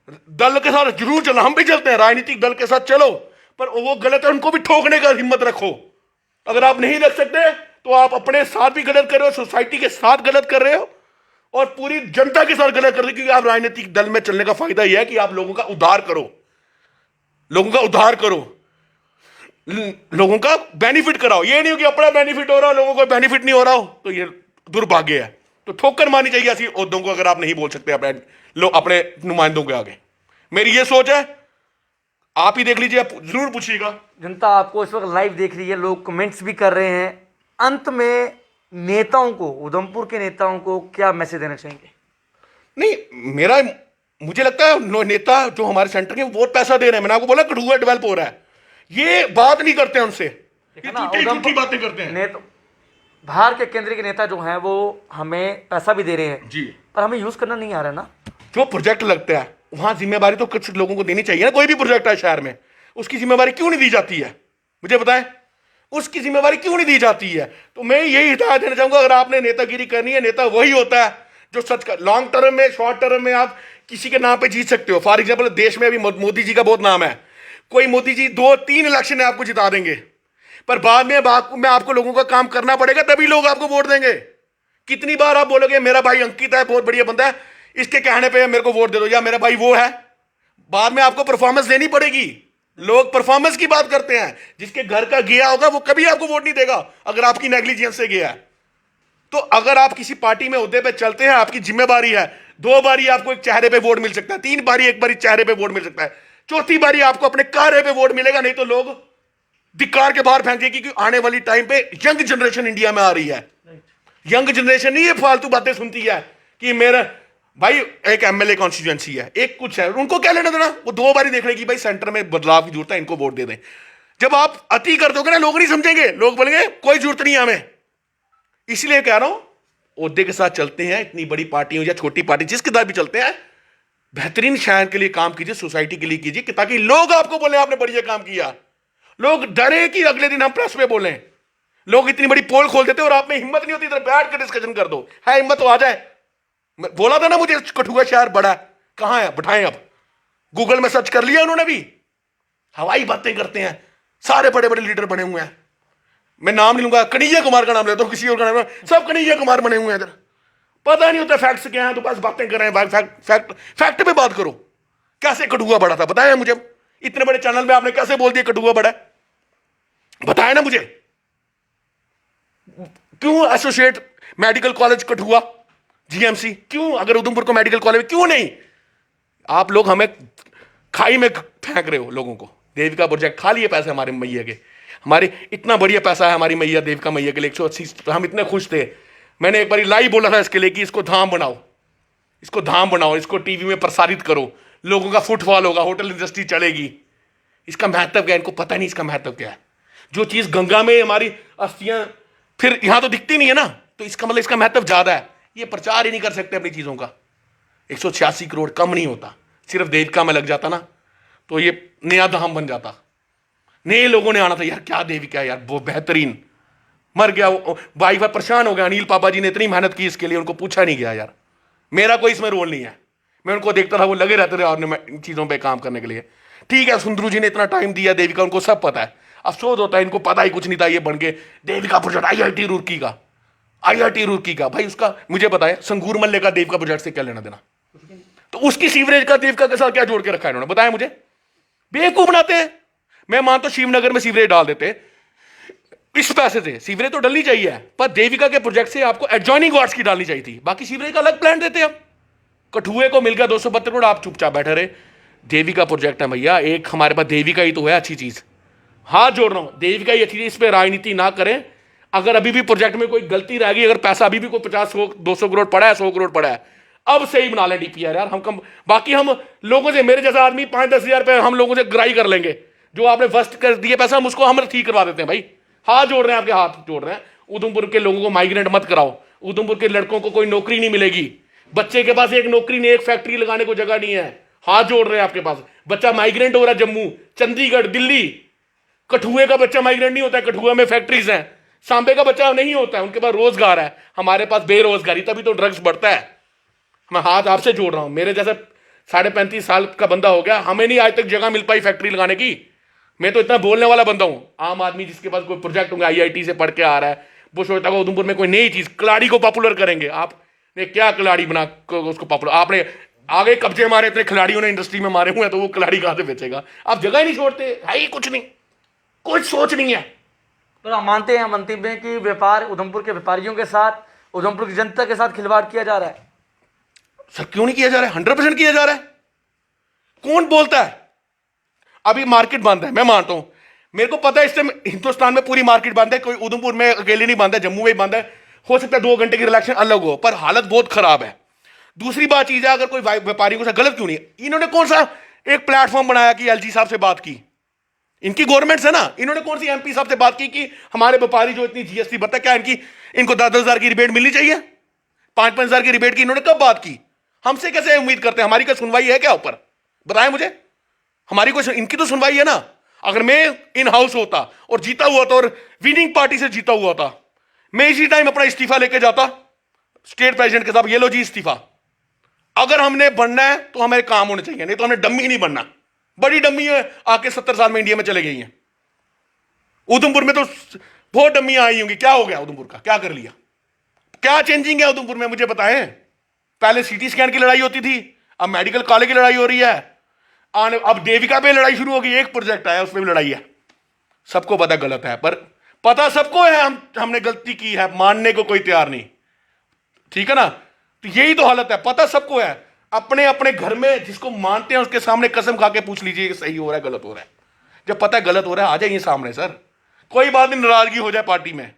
दल के साथ जरूर चलना, हम भी चलते हैं, राजनीतिक दल के साथ चलो, पर वो गलत है उनको भी ठोकने का हिम्मत रखो। अगर आप नहीं रख सकते तो आप अपने साथ भी गलत कर रहे हो, सोसाइटी के साथ गलत कर रहे हो, और पूरी जनता के साथ गलत कर रहे हो। क्योंकि आप राजनीतिक दल में चलने का फायदा यह है कि आप लोगों का उद्धार करो, लोगों का उद्धार करो, लोगों का बेनिफिट कराओ। ये नहीं हो कि अपना बेनिफिट हो रहा हो, लोगों को बेनिफिट नहीं हो रहा हो, तो ये दुर्भाग्य है। तो ठोकर मारनी चाहिए ऐसी ओहदों को, अगर आप नहीं बोल सकते अपने नुमाइंदों के आगे। मेरी ये सोच है, आप ही देख लीजिए, आप जरूर पूछिएगा। जनता आपको इस वक्त लाइव देख रही है, लोग कमेंट्स भी कर रहे हैं। अंत में नेताओं को, उधमपुर के नेताओं को क्या मैसेज देना चाहेंगे? नहीं, मुझे लगता है नेता जो हमारे सेंटर के बहुत पैसा दे रहे हैं, मैंने आपको बोला कठुआ डेवलप हो रहा है, ये बात नहीं करते हैं उनसे, झूठी बातें करते हैं। बाहर के केंद्र के नेता जो हैं वो हमें पैसा भी दे रहे हैं जी, पर हमें यूज करना नहीं आ रहा ना। जो प्रोजेक्ट लगता है वहां जिम्मेवारी तो कुछ लोगों को देनी चाहिए ना। कोई भी प्रोजेक्ट है शहर में, उसकी जिम्मेवारी क्यों नहीं दी जाती है? मुझे बताएं, उसकी जिम्मेवारी क्यों नहीं दी जाती है? तो मैं यही हिदायत देना चाहूंगा, अगर आपने नेतागिरी करनी है, नेता वही होता है जो सच का, लॉन्ग टर्म में, शॉर्ट टर्म में आप किसी के नाम पे जीत सकते हो। फॉर एग्जाम्पल, देश में अभी मोदी जी का बहुत नाम है, कोई मोदी जी 2-3 इलेक्शन में आपको जिता देंगे, पर बाद में आपको लोगों का काम करना पड़ेगा, तभी लोग आपको वोट देंगे। कितनी बार आप बोलोगे मेरा भाई अंकित है, बहुत बढ़िया बंदा है, इसके कहने पे मेरे को वोट दे दो, या मेरा भाई वो है। बाद में आपको परफॉर्मेंस देनी पड़ेगी। लोग परफॉर्मेंस की बात करते हैं, जिसके घर का गया होगा वो कभी आपको वोट नहीं देगा अगर आपकी नेग्लिजेंस से गया है। तो अगर आप किसी पार्टी में ओहदे पे चलते हैं, आपकी जिम्मेवारी है, 2 बारी आपको एक चेहरे पे वोट मिल सकता है, 3 बारी एक बारी चेहरे पे वोट मिल सकता है, 4थी बारी आपको अपने कार्य पे वोट मिलेगा। नहीं तो लोग धिक्कार के बाहर फेंक देंगे, क्योंकि आने वाली टाइम पे यंग जनरेशन इंडिया में आ रही है। यंग जनरेशन नहीं ये फालतू बातें सुनती है कि मेरा भाई एक एमएलए कॉन्स्टिट्यूएंसी है, एक कुछ है, उनको क्या लेना देना? वो 2 बारी देख लेगी भाई सेंटर में बदलाव की जरूरत है, इनको वोट दे दें। जब आप अति कर दोगे ना, लोग नहीं समझेंगे, लोग बोलेंगे कोई जरूरत नहीं है हमें। इसलिए कह रहा हूं, ओहदे के साथ चलते हैं, इतनी बड़ी पार्टी हो या छोटी पार्टी, जिसके साथ भी चलते हैं, बेहतरीन शहर के लिए काम कीजिए, सोसाइटी के लिए कीजिए, ताकि लोग आपको बोले आपने बढ़िया काम किया। लोग डरे कि अगले दिन हम प्रेस में बोलें। लोग इतनी बड़ी पोल खोल देते और आप में हिम्मत नहीं होती, इधर बैठ कर डिस्कशन कर दो। है हिम्मत तो आ जाए। मैं बोला था ना मुझे कठुआ शहर बड़ा है, कहां है बैठाएं? अब गूगल में सर्च कर लिया उन्होंने भी। हवाई बातें करते हैं, सारे बड़े बड़े लीडर बने हुए हैं, मैं नाम नहीं लूंगा, कन्हैया कुमार का नाम लेता हूं, किसी और का नाम, सब कन्हैया कुमार बने हुए हैं। इधर पता नहीं होता फैक्ट्स क्या है, तो बस बातें कर रहे हैं। फैक्ट पे बात करो। कैसे कठुआ बड़ा था बताया मुझे? इतने बड़े चैनल में आपने कैसे बोल दिया कठुआ बड़ा है? बताया ना मुझे। क्यों associate medical college Kathua, GMC क्यों? अगर उधमपुर को मेडिकल कॉलेज क्यों नहीं? आप लोग हमें खाई में फेंक रहे हो लोगों को। देविका प्रोजेक्ट खा लिए पैसे हमारे मैया के, हमारे इतना बढ़िया पैसा है हमारी मैया देविका मैया के लिए 180। हम इतने खुश थे, मैंने एक बार लाइव बोला था इसके लिए कि इसको धाम बनाओ, इसको धाम बनाओ, इसको टीवी में प्रसारित करो, लोगों का फुटफॉल होगा, होटल इंडस्ट्री चलेगी। इसका महत्व क्या है? इनको पता नहीं इसका महत्व क्या है। जो चीज गंगा में हमारी अस्थियां फिर यहां तो दिखती नहीं है ना, तो इसका मतलब इसका महत्व ज्यादा है। ये प्रचार ही नहीं कर सकते अपनी चीजों का। 186 करोड़ कम नहीं होता, सिर्फ देविका में लग जाता ना तो ये नया धाम बन जाता। नए लोगों ने आना था, यार क्या देविका है यार, वो बेहतरीन। मर गया वो भाई, परेशान हो गया। अनिल पापा जी ने इतनी मेहनत की इसके लिए, उनको पूछा नहीं गया यार। मेरा कोई इसमें रोल नहीं है, मैं उनको देखता था, वो लगे रहते थे और इन चीजों पे काम करने के लिए। ठीक है, सुंदरू जी ने इतना टाइम दिया, देविका, उनको सब पता है। अफसोस होता है इनको पता ही कुछ नहीं था, ये बन गए देविका प्रोजेक्ट आईआईटी रुड़की का। आईआईटी रुड़की का भाई, उसका मुझे बताया संगूर मल्ले का देविका प्रोजेक्ट से क्या लेना देना? तो उसकी सीवरेज का देविका के साथ क्या जोड़ के रखा है इन्होंने? बताया मुझे। बेवकूफ बनाते हैं। मैं मानता हूं शिवनगर में सीवरेज डाल देते, इस पैसे से सीवरेज तो डलनी चाहिए, पर देविका के प्रोजेक्ट से आपको एडजॉइनिंग वार्ड्स की डालनी चाहिए थी, बाकी सीवरेज का अलग प्लान देते हम। कठुए को मिल गया 272 करोड़, आप चुपचाप बैठे रहे। देविका प्रोजेक्ट है भैया, एक हमारे पास देविका ही तो है अच्छी चीज, हाथ जोड़ रहा हूं, देविका ही अच्छी चीज, इस पर राजनीति ना करें। अगर अभी भी प्रोजेक्ट में कोई गलती रह गई, अगर पैसा अभी भी कोई 50 200 करोड़ पड़ा है, 100 करोड़ पड़ा है, अब से ही बना लें डीपीआर यार। हम कम, बाकी हम लोगों से, मेरे जैसा आदमी 5-10 हजार रुपए हम लोगों से ग्राई कर लेंगे, जो आपने फर्स्ट कर दिए पैसा हम उसको हम ठीक करवा देते हैं भाई। हाथ जोड़ रहे हैं, आपके हाथ जोड़ रहे हैं। उधमपुर के लोगों को माइग्रेंट मत कराओ, उधमपुर के लड़कों को कोई नौकरी नहीं मिलेगी, बच्चे के पास एक नौकरी नहीं, एक फैक्ट्री लगाने को जगह नहीं है। हाथ जोड़ रहे हैं आपके पास, बच्चा माइग्रेंट हो रहा है जम्मू, चंडीगढ़, दिल्ली। कठुए का बच्चा माइग्रेंट नहीं होता है, कठुआ में फैक्ट्रीज हैं। सांबे का बच्चा नहीं होता है, उनके पास रोजगार है, हमारे पास बेरोजगारी, तभी तो ड्रग्स बढ़ता है। मैं हाथ आपसे जोड़ रहा हूं, मेरे जैसे 35.5 साल का बंदा हो गया, हमें नहीं आज तक जगह मिल पाई फैक्ट्री लगाने की। मैं तो इतना बोलने वाला बंदा हूं, आम आदमी जिसके पास कोई प्रोजेक्ट होंगे, IIT से पढ़ के आ रहा है, वो सोचता है उधमपुर में कोई नई चीज, कलाड़ी को पॉपुलर करेंगे। आपने क्या कलाड़ी बना उसको पॉपुलर, आपने आगे कब्जे मारे, इतने खिलाड़ियों ने इंडस्ट्री में मारे हुए हैं, तो वो कलाड़ी कहां से बेचेगा? आप जगह ही नहीं छोड़ते, है ही कुछ नहीं, कुछ सोच नहीं है। तो आप मानते हैं मंत्री में कि व्यापार उधमपुर के व्यापारियों के साथ, उधमपुर की जनता के साथ खिलवाड़ किया जा रहा है? सर क्यों नहीं किया जा रहा है? 100% किया जा रहा है। कौन बोलता है? अभी मार्केट बंद है, मैं मानता हूं, मेरे को पता है इस टाइम हिंदुस्तान में पूरी मार्केट बंद है, कोई उधमपुर में अकेले नहीं बंद है, जम्मू में भी बंद है। हो सकता है 2 घंटे की रिलैक्शन अलग हो, पर हालत बहुत खराब है। दूसरी बात चीज है, अगर कोई व्यापारियों से गलत क्यों नहीं, इन्होंने कौन सा एक प्लेटफॉर्म बनाया कि LG साहब से बात की? इनकी गवर्नमेंट है ना, इन्होंने कौन सी MP साहब से बात की कि हमारे व्यापारी जो इतनी GST भरता है, क्या इनको 10-10 हजार की रिबेट मिलनी चाहिए? 5-5 हजार की रिबेट की इन्होंने कब बात की? हमसे कैसे उम्मीद करते हैं? हमारी क्या सुनवाई है क्या ऊपर? बताएं मुझे, हमारी कोई, इनकी तो सुनवाई है ना। अगर मैं इन हाउस होता और जीता हुआ था, और विनिंग पार्टी से जीता हुआ था, मैं इसी टाइम अपना इस्तीफा लेके जाता स्टेट प्रेसिडेंट के साथ, ये लो जी इस्तीफा। अगर हमने बनना है तो हमें काम होने चाहिए, नहीं तो हमने डम्मी नहीं बनना। बड़ी डम्मी है, आके 70 साल में इंडिया में चले गई हैं। उधमपुर में तो बहुत डम्मियां आई होंगी। क्या हो गया उधमपुर का? क्या कर लिया? क्या चेंजिंग है उधमपुर में? मुझे बताएं। पहले CT स्कैन की लड़ाई होती थी, अब मेडिकल कॉलेज की लड़ाई हो रही है, अब देविका पे लड़ाई शुरू होगी। एक प्रोजेक्ट आया उसमें भी लड़ाई है। सबको पता गलत है, पर पता सबको है हमने गलती की है, मानने को कोई तैयार नहीं। ठीक है ना? तो यही तो हालत है, पता सबको है। अपने अपने घर में जिसको मानते हैं उसके सामने कसम खा के पूछ लीजिए कि सही हो रहा है गलत हो रहा है। जब पता है गलत हो रहा है, आ जाइए सामने सर। कोई बात नहीं, नाराजगी हो जाए पार्टी में,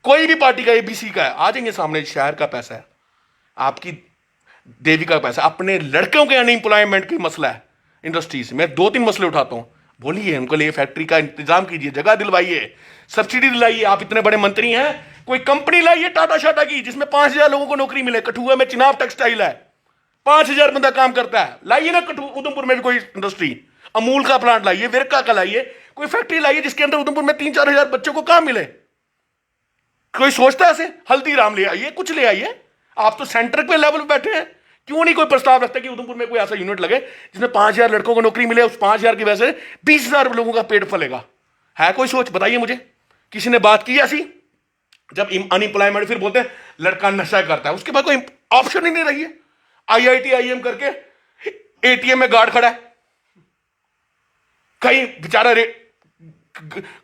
कोई भी पार्टी का, ABC का है, आ जाएंगे सामने। शहर का पैसा है, आपकी देविका का पैसा, अपने लड़कों के अनएम्प्लॉयमेंट की मसला है इंडस्ट्रीज में। 2-3 मसले उठाता हूं, बोलिए उनको लिए फैक्ट्री का इंतजाम कीजिए, जगह दिलवाइए, सब्सिडी दिलाइए। आप इतने बड़े मंत्री हैं, कोई कंपनी लाइए टाटा शाटा की, जिसमें 5,000 लोगों को नौकरी मिले। कठुआ में चिनाब टेक्सटाइल है, 5,000 बंदा काम करता है। लाइए ना उधमपुर में भी कोई इंडस्ट्री, अमूल का प्लांट लाइए, विरका का लाइए, कोई फैक्ट्री लाइए जिसके अंदर उधमपुर में 3-4 हजार बच्चों को काम मिले। कोई सोचता है ऐसे? हल्दीराम ले आइए, कुछ ले आइए। आप तो सेंटर पे लेवल पे बैठे हैं, क्यों नहीं कोई प्रस्ताव रखता कि उधमपुर में कोई ऐसा यूनिट लगे जिसमें 5,000 लड़कों को नौकरी मिले, उस 5,000 की वजह से 20,000 लोगों का पेट फलेगा? है कोई सोच? बताइए मुझे, किसी ने बात की ऐसी? जब अनएम्प्लॉयमेंट, फिर बोलते हैं लड़का नशा करता है, उसके बाद कोई ऑप्शन ही नहीं रही है। IIT IIM करके ATM में गार्ड खड़ा है, कहीं बेचारा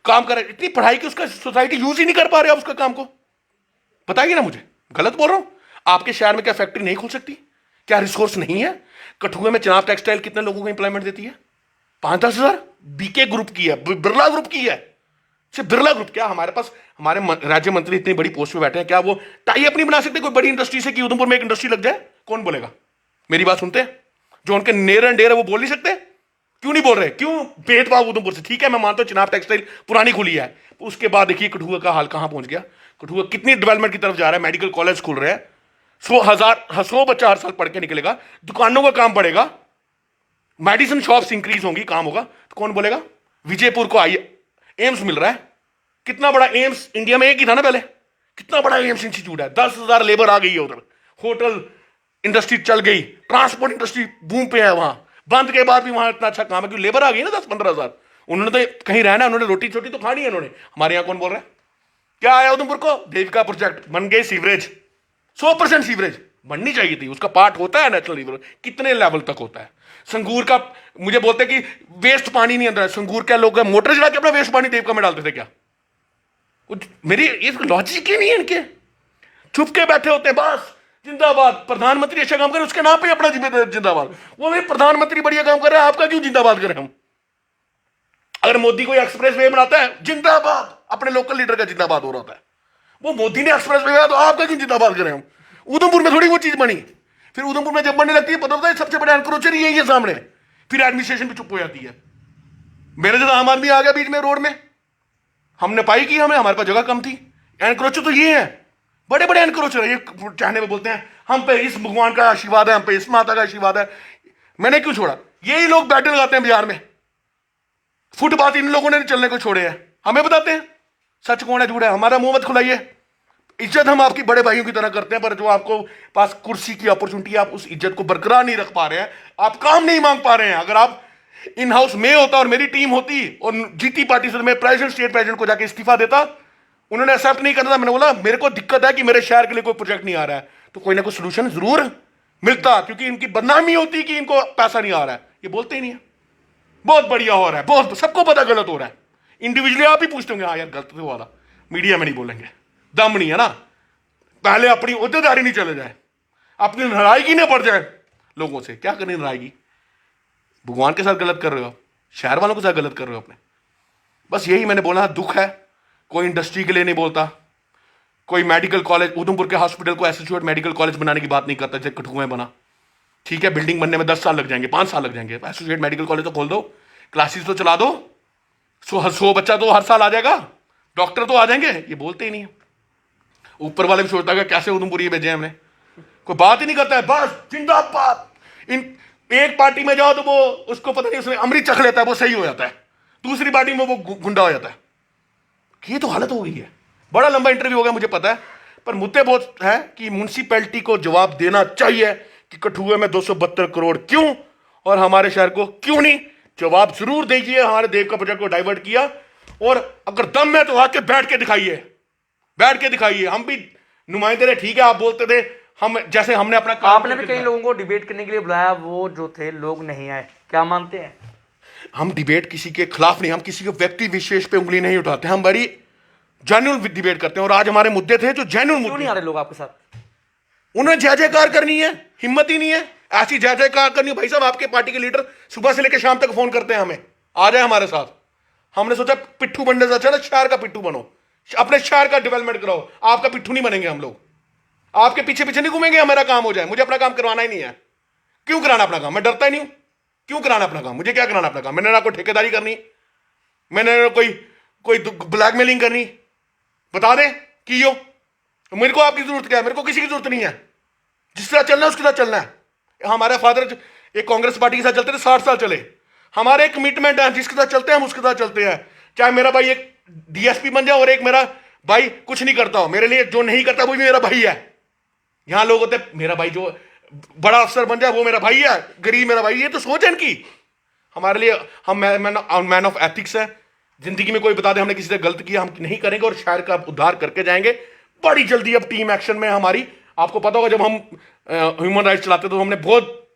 काम कर रहा है, इतनी पढ़ाई की, उसका सोसाइटी यूज ही नहीं कर पा रहे उसका काम को। बताइए ना मुझे, गलत बोल रहा हूं? आपके शहर में क्या फैक्ट्री नहीं खुल सकती? क्या रिसोर्स नहीं है? कठुआ में चिनाब टेक्सटाइल कितने लोगों को एम्प्लॉयमेंट देती है? 5-10 हजार। BK ग्रुप की है, बिरला ग्रुप की है। सिर्फ बिरला ग्रुप क्या, हमारे पास हमारे राज्य मंत्री इतनी बड़ी पोस्ट पे बैठे हैं, क्या वो टाई अप नहीं बना सकते कोई बड़ी इंडस्ट्री से कि उधमपुर में एक इंडस्ट्री लग जाए? कौन बोलेगा? मेरी बात सुनते हैं जो उनके नेर एंड डेर है, वो बोल नहीं सकते? क्यों नहीं बोल रहे? क्यों भेदभाव उधमपुर से? ठीक है, मैं मानता हूं चिनाब टेक्सटाइल पुरानी खुली है, उसके बाद देखिए कठुआ का हाल कहां पहुंच गया। कठुआ कितनी डेवलपमेंट की तरफ जा रहा है, मेडिकल कॉलेज खुल रहे हैं, 100 बच्चा हर साल पढ़ के निकलेगा, दुकानों का काम बढ़ेगा, मेडिसिन शॉप्स इंक्रीज होंगी, काम होगा। तो कौन बोलेगा? विजयपुर को आइए, एम्स मिल रहा है। कितना बड़ा एम्स, इंडिया में एक ही था ना पहले, कितना बड़ा एम्स इंस्टीट्यूट है। 10,000 लेबर आ गई है उधर, होटल इंडस्ट्री चल गई, ट्रांसपोर्ट इंडस्ट्री बूम पे है वहां। बंद के बाद भी वहां इतना अच्छा काम है क्योंकि लेबर आ गई ना 10-15 हजार। उन्होंने तो कहीं रहना, उन्होंने रोटी छोटी तो खानी है उन्होंने। हमारे यहां कौन बोल रहा है? क्या आया उधमपुर को? देविका प्रोजेक्ट बन गए, सीवरेज 100% सीवरेज बननी चाहिए थी, उसका पार्ट होता है नेशनल रिवर, कितने लेवल तक होता है? संगूर का मुझे बोलते कि वेस्ट पानी नहीं अंदर है। संगूर क्या लोग मोटर चला के अपना वेस्ट पानी देवका में डालते थे क्या? मेरी ये लॉजिक ही नहीं है इनके। चुप के बैठे होते हैं बस जिंदाबाद, प्रधानमंत्री अच्छा काम करे उसके नाम पे अपना जिंदाबाद। वो भाई प्रधानमंत्री बढ़िया काम कर रहा है, आपका क्यों जिंदाबाद करें हम? अगर मोदी कोई एक्सप्रेस वे बनाता है जिंदाबाद, अपने लोकल लीडर का जिंदाबाद हो रहा होता है। वो मोदी ने एक्सप्रेस वे बनाया तो आपका क्यों जिंदाबाद करें हम? उधमपुर में थोड़ी वो चीज बनी, फिर उधमपुर में जब बनने लगती है पता होता है सबसे बड़ा एनक्रोचर ही यही है सामने, फिर एडमिनिस्ट्रेशन भी चुप हो जाती है। मेरे जैसा आम आदमी आ गया बीच में रोड में, हमने पाई की हमें, हमारे पास जगह कम थी। एनक्रोचर तो ये है, बड़े बड़े एनक्रोचर है। ये चाहने में बोलते हैं हम पे इस भगवान का आशीर्वाद है, हम पे इस माता का आशीर्वाद है। मैंने क्यों छोड़ा? यही लोग बैटल लगाते हैं बिहार में, फुटपाथ इन लोगों ने चलने को छोड़े हैं। हमें बताते हैं सच कौन है झूठ है। हमारा मुंह मत खुलाइए, इज्जत हम आपकी बड़े भाइयों की तरह करते हैं, पर जो आपको पास कुर्सी की अपॉर्चुनिटी, आप उस इज्जत को बरकरार नहीं रख पा रहे हैं, आप काम नहीं मांग पा रहे हैं। अगर आप इन हाउस में होता और मेरी टीम होती और जीती पार्टी से, मैं प्रेसिडेंट स्टेट प्रेसिडेंट को जाके इस्तीफा देता। उन्होंने एक्सेप्ट नहीं करना था। मैंने बोला मेरे को दिक्कत है कि मेरे शहर के लिए कोई प्रोजेक्ट नहीं आ रहा है, तो कोई ना कोई सोल्यूशन जरूर मिलता, क्योंकि इनकी बदनामी होती कि इनको पैसा नहीं आ रहा है। ये बोलते ही नहीं है बहुत बढ़िया हो रहा है, बहुत सबको पता गलत हो रहा है। इंडिविजुअली आप ही पूछते होंगे हाँ यार गलत तो वाला, मीडिया में नहीं बोलेंगे, दम नहीं है ना। पहले अपनी उद्देदारी नहीं चले जाए, अपनी नाराजगी न पड़ जाए लोगों से। क्या करनी नाराजगी? भगवान के साथ गलत कर रहे हो, शहर वालों के साथ गलत कर रहे हो अपने। बस यही मैंने बोला, दुख है। कोई इंडस्ट्री के लिए नहीं बोलता, कोई मेडिकल कॉलेज, उधमपुर के हॉस्पिटल को एसोसिएट मेडिकल कॉलेज बनाने की बात नहीं करता जैसे कठुआ में बना। ठीक है, बिल्डिंग बनने में 10 साल लग जाएंगे, 5 साल लग जाएंगे, एसोसिएट मेडिकल कॉलेज तो खोल दो, क्लासेस तो चला दो, 100 बच्चा तो हर साल आ जाएगा, डॉक्टर तो आ जाएंगे। ये बोलते ही नहीं है। ऊपर वाले भी सोचता है कैसे उधमपुर ये भेजे हमने, कोई बात ही नहीं करता है। बस जिंदाबाद। इन एक पार्टी में जाओ तो वो उसको पता नहीं, उसने अमृत चख लेता है वो सही हो जाता है, दूसरी पार्टी में वो गुंडा हो जाता है। ये तो हालत हो गई है। बड़ा लंबा इंटरव्यू हो गया मुझे पता है, पर मुद्दे बहुत है कि म्युनिसिपैलिटी को जवाब देना चाहिए कि कठुए में 272 करोड़ क्यों और हमारे शहर को क्यों नहीं। जवाब जरूर दीजिए। हमारे देव का प्रोजेक्ट को डाइवर्ट किया, और अगर दम है तो आके बैठ के दिखाइए, बैठ के दिखाइए। हम भी नुमाइंदे रहे, ठीक है आप बोलते थे, हम जैसे हमने अपना काम, आपने भी कई लोगों को डिबेट करने के लिए बुलाया, वो जो थे लोग नहीं आए, क्या मानते हैं? हम डिबेट किसी के खिलाफ नहीं, हम किसी के व्यक्ति विशेष पे उंगली नहीं उठाते, हम बड़ी जेन्युइन डिबेट करते हैं। और आज हमारे मुद्दे थे जो जेन्युइन क्यों मुद्दे। नहीं आ रहे लोग आपके साथ? उन्हें जय जयकार करनी है, हिम्मत ही नहीं है ऐसी जय जयकार करनी है। भाई साहब आपके पार्टी के लीडर सुबह से लेकर शाम तक फोन करते हैं हमें, आ जाए हमारे साथ। हमने सोचा पिट्ठू बनने से अच्छा ना शहर का पिट्ठू बनो, अपने शहर का डेवलपमेंट कराओ। आपका पिट्ठू नहीं बनेंगे हम लोग, आपके पीछे पीछे नहीं घूमेंगे, हमारा काम हो जाए। मुझे अपना काम करवाना ही नहीं है। क्यों कराना अपना काम? मैं डरता ही नहीं हूं। क्यों कराना अपना काम? मुझे क्या कराना अपना काम? मैंने ना कोई ठेकेदारी करनी, मैंने ना कोई ब्लैकमेलिंग करनी। बता दें कि यो मेरे को आपकी जरूरत क्या है? मेरे को किसी की जरूरत नहीं है। जिस तरह चलना है उसके साथ चलना है। हमारे फादर एक कांग्रेस पार्टी के साथ चलते थे, 60 साल चले। हमारे एक कमिटमेंट है, जिसके साथ चलते हैं हम उसके साथ चलते हैं। चाहे मेरा भाई एक डीएसपी बन जाए और एक मेरा भाई कुछ नहीं करता हो, मेरे लिए जो नहीं करता वो भी मेरा भाई है। यहां लोग होते मेरा भाई जो बड़ा अफसर बन जाए वो मेरा भाई है, गरीब मेरा भाई। ये तो सोच है इनकी। हमारे लिए हम मैन ऑफ एथिक्स है। जिंदगी में कोई बता दे हमने किसी से गलत किया, हम नहीं करेंगे और शहर का उद्धार करके जाएंगे बड़ी जल्दी। अब टीम एक्शन में हमारी, आपको पता होगा जब हम ह्यूमन राइट्स चलाते तो हमने बहुत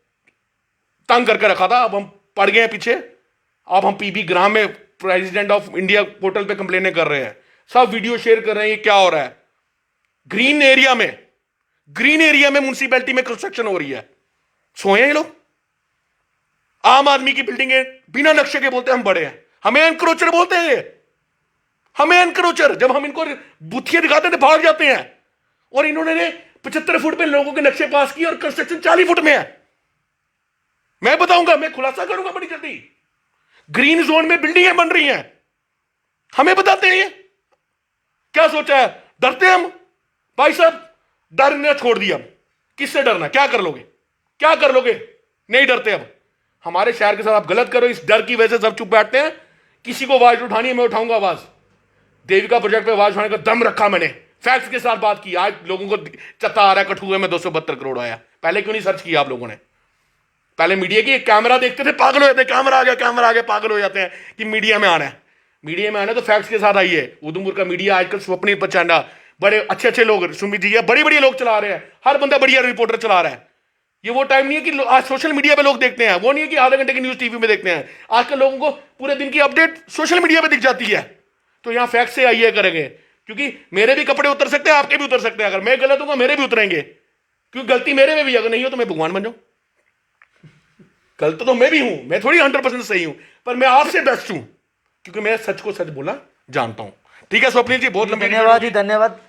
तंग करके रखा था। अब हम पड़ गए हैं पीछे। अब हम पीबी ग्राम में प्रेसिडेंट ऑफ इंडिया पोर्टल पे कंप्लेनें कर रहे हैं, सब वीडियो शेयर कर रहे हैं। ये क्या हो रहा है? ग्रीन एरिया में म्युनिसिपैलिटी में कंस्ट्रक्शन हो रही है। सोए हैं ये लोग। आम आदमी की बिल्डिंगें बिना नक्शे के बोलते हैं हम बड़े हैं, हमें एनक्रोचर बोलते हैं। हमें एनक्रोचर, जब हम इनको बुथियां दिखाते थे भाग जाते हैं। और इन्होंने 75 फुट पे लोगों के नक्शे पास किए और कंस्ट्रक्शन 40 फुट में है। मैं बताऊंगा, मैं खुलासा करूंगा बड़ी जल्दी। ग्रीन जोन में बिल्डिंगें बन रही हैं, हमें बताते हैं। ये क्या सोचा है? डरते हैं हम? भाई साहब डरना छोड़ दिया। किससे डरना? क्या कर लोगे? क्या कर लोगे? नहीं डरते अब। हमारे शहर के साथ आप गलत करो, इस डर की वजह से सब चुप बैठते हैं। किसी को आवाज उठानी है, मैं उठाऊंगा आवाज। देविका प्रोजेक्ट पे आवाज उठाने का दम रखा मैंने, फैक्ट्स के साथ बात की। आज लोगों को चत्ता आ रहा है कठुए में 272 करोड़ आया। पहले क्यों नहीं सर्च किया आप लोगों ने? पहले मीडिया की कैमरा देखते थे, पागल हो जाते, कैमरा आ गया, पागल हो जाते हैं कि मीडिया में आना है। मीडिया में आना तो फैक्ट्स के साथ आइए। उधमपुर का मीडिया आजकल स्वप्निल पचाना, बड़े अच्छे लोग, सुमित जी बड़ी लोग चला रहे हैं। हर बंदा बढ़िया रिपोर्टर चला रहा है। ये वो टाइम नहीं है कि आज सोशल मीडिया पे लोग देखते हैं, वो नहीं है कि आधे घंटे की न्यूज टीवी में देखते हैं। आजकल लोगों को पूरे दिन की अपडेट सोशल मीडिया पे दिख जाती है। तो यहाँ फैक्ट से आइए करेंगे, क्योंकि मेरे भी कपड़े उतर सकते हैं, आपके भी उतर सकते हैं। अगर मैं गलत हूँ मेरे भी उतरेंगे, क्योंकि गलती मेरे में भी, अगर नहीं हो तो मैं भगवान बन जाऊं। गलत तो मैं भी हूं, मैं थोड़ी 100% सही हूं, पर मैं आपसे बेस्ट हूं, क्योंकि मैं सच को सच बोला जानता हूं। ठीक है स्वप्निल जी, बहुत लंबी धन्यवाद जी, धन्यवाद।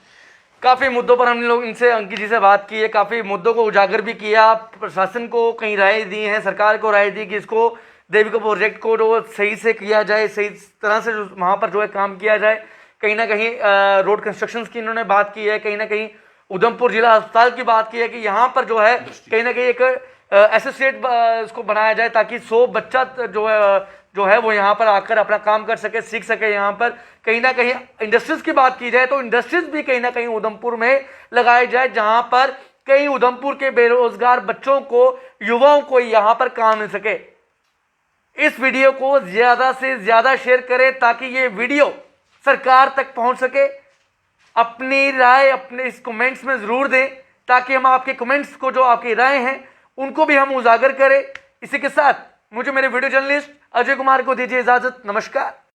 काफ़ी मुद्दों पर हमने लोग इनसे, अंकित जी से बात की है, काफ़ी मुद्दों को उजागर भी किया, प्रशासन को कई राय दी है, सरकार को राय दी कि इसको देविका प्रोजेक्ट को जो सही से किया जाए, सही तरह से वहाँ पर जो है काम किया जाए। कहीं ना कहीं रोड कंस्ट्रक्शन की इन्होंने बात की है, कहीं ना कहीं उधमपुर जिला अस्पताल की बात की है कि यहाँ पर जो है कहीं ना कहीं एक एसोसिएट इसको बनाया जाए, ताकि 100 बच्चा जो है वो यहाँ पर आकर अपना काम कर सके, सीख सके। यहाँ पर कहीं ना कहीं इंडस्ट्रीज की बात की जाए तो इंडस्ट्रीज भी कहीं ना कहीं उधमपुर में लगाए जाए, जहाँ पर कई उधमपुर के बेरोजगार बच्चों को, युवाओं को यहाँ पर काम मिल सके। इस वीडियो को ज्यादा से ज्यादा शेयर करें ताकि ये वीडियो सरकार तक पहुंच सके। अपनी राय अपने इस कमेंट्स में जरूर दें, ताकि हम आपके कमेंट्स को, जो आपकी राय हैं, उनको भी हम उजागर करें। इसी के साथ मुझे मेरे वीडियो जर्नलिस्ट अजय कुमार को दीजिए इजाजत। नमस्कार।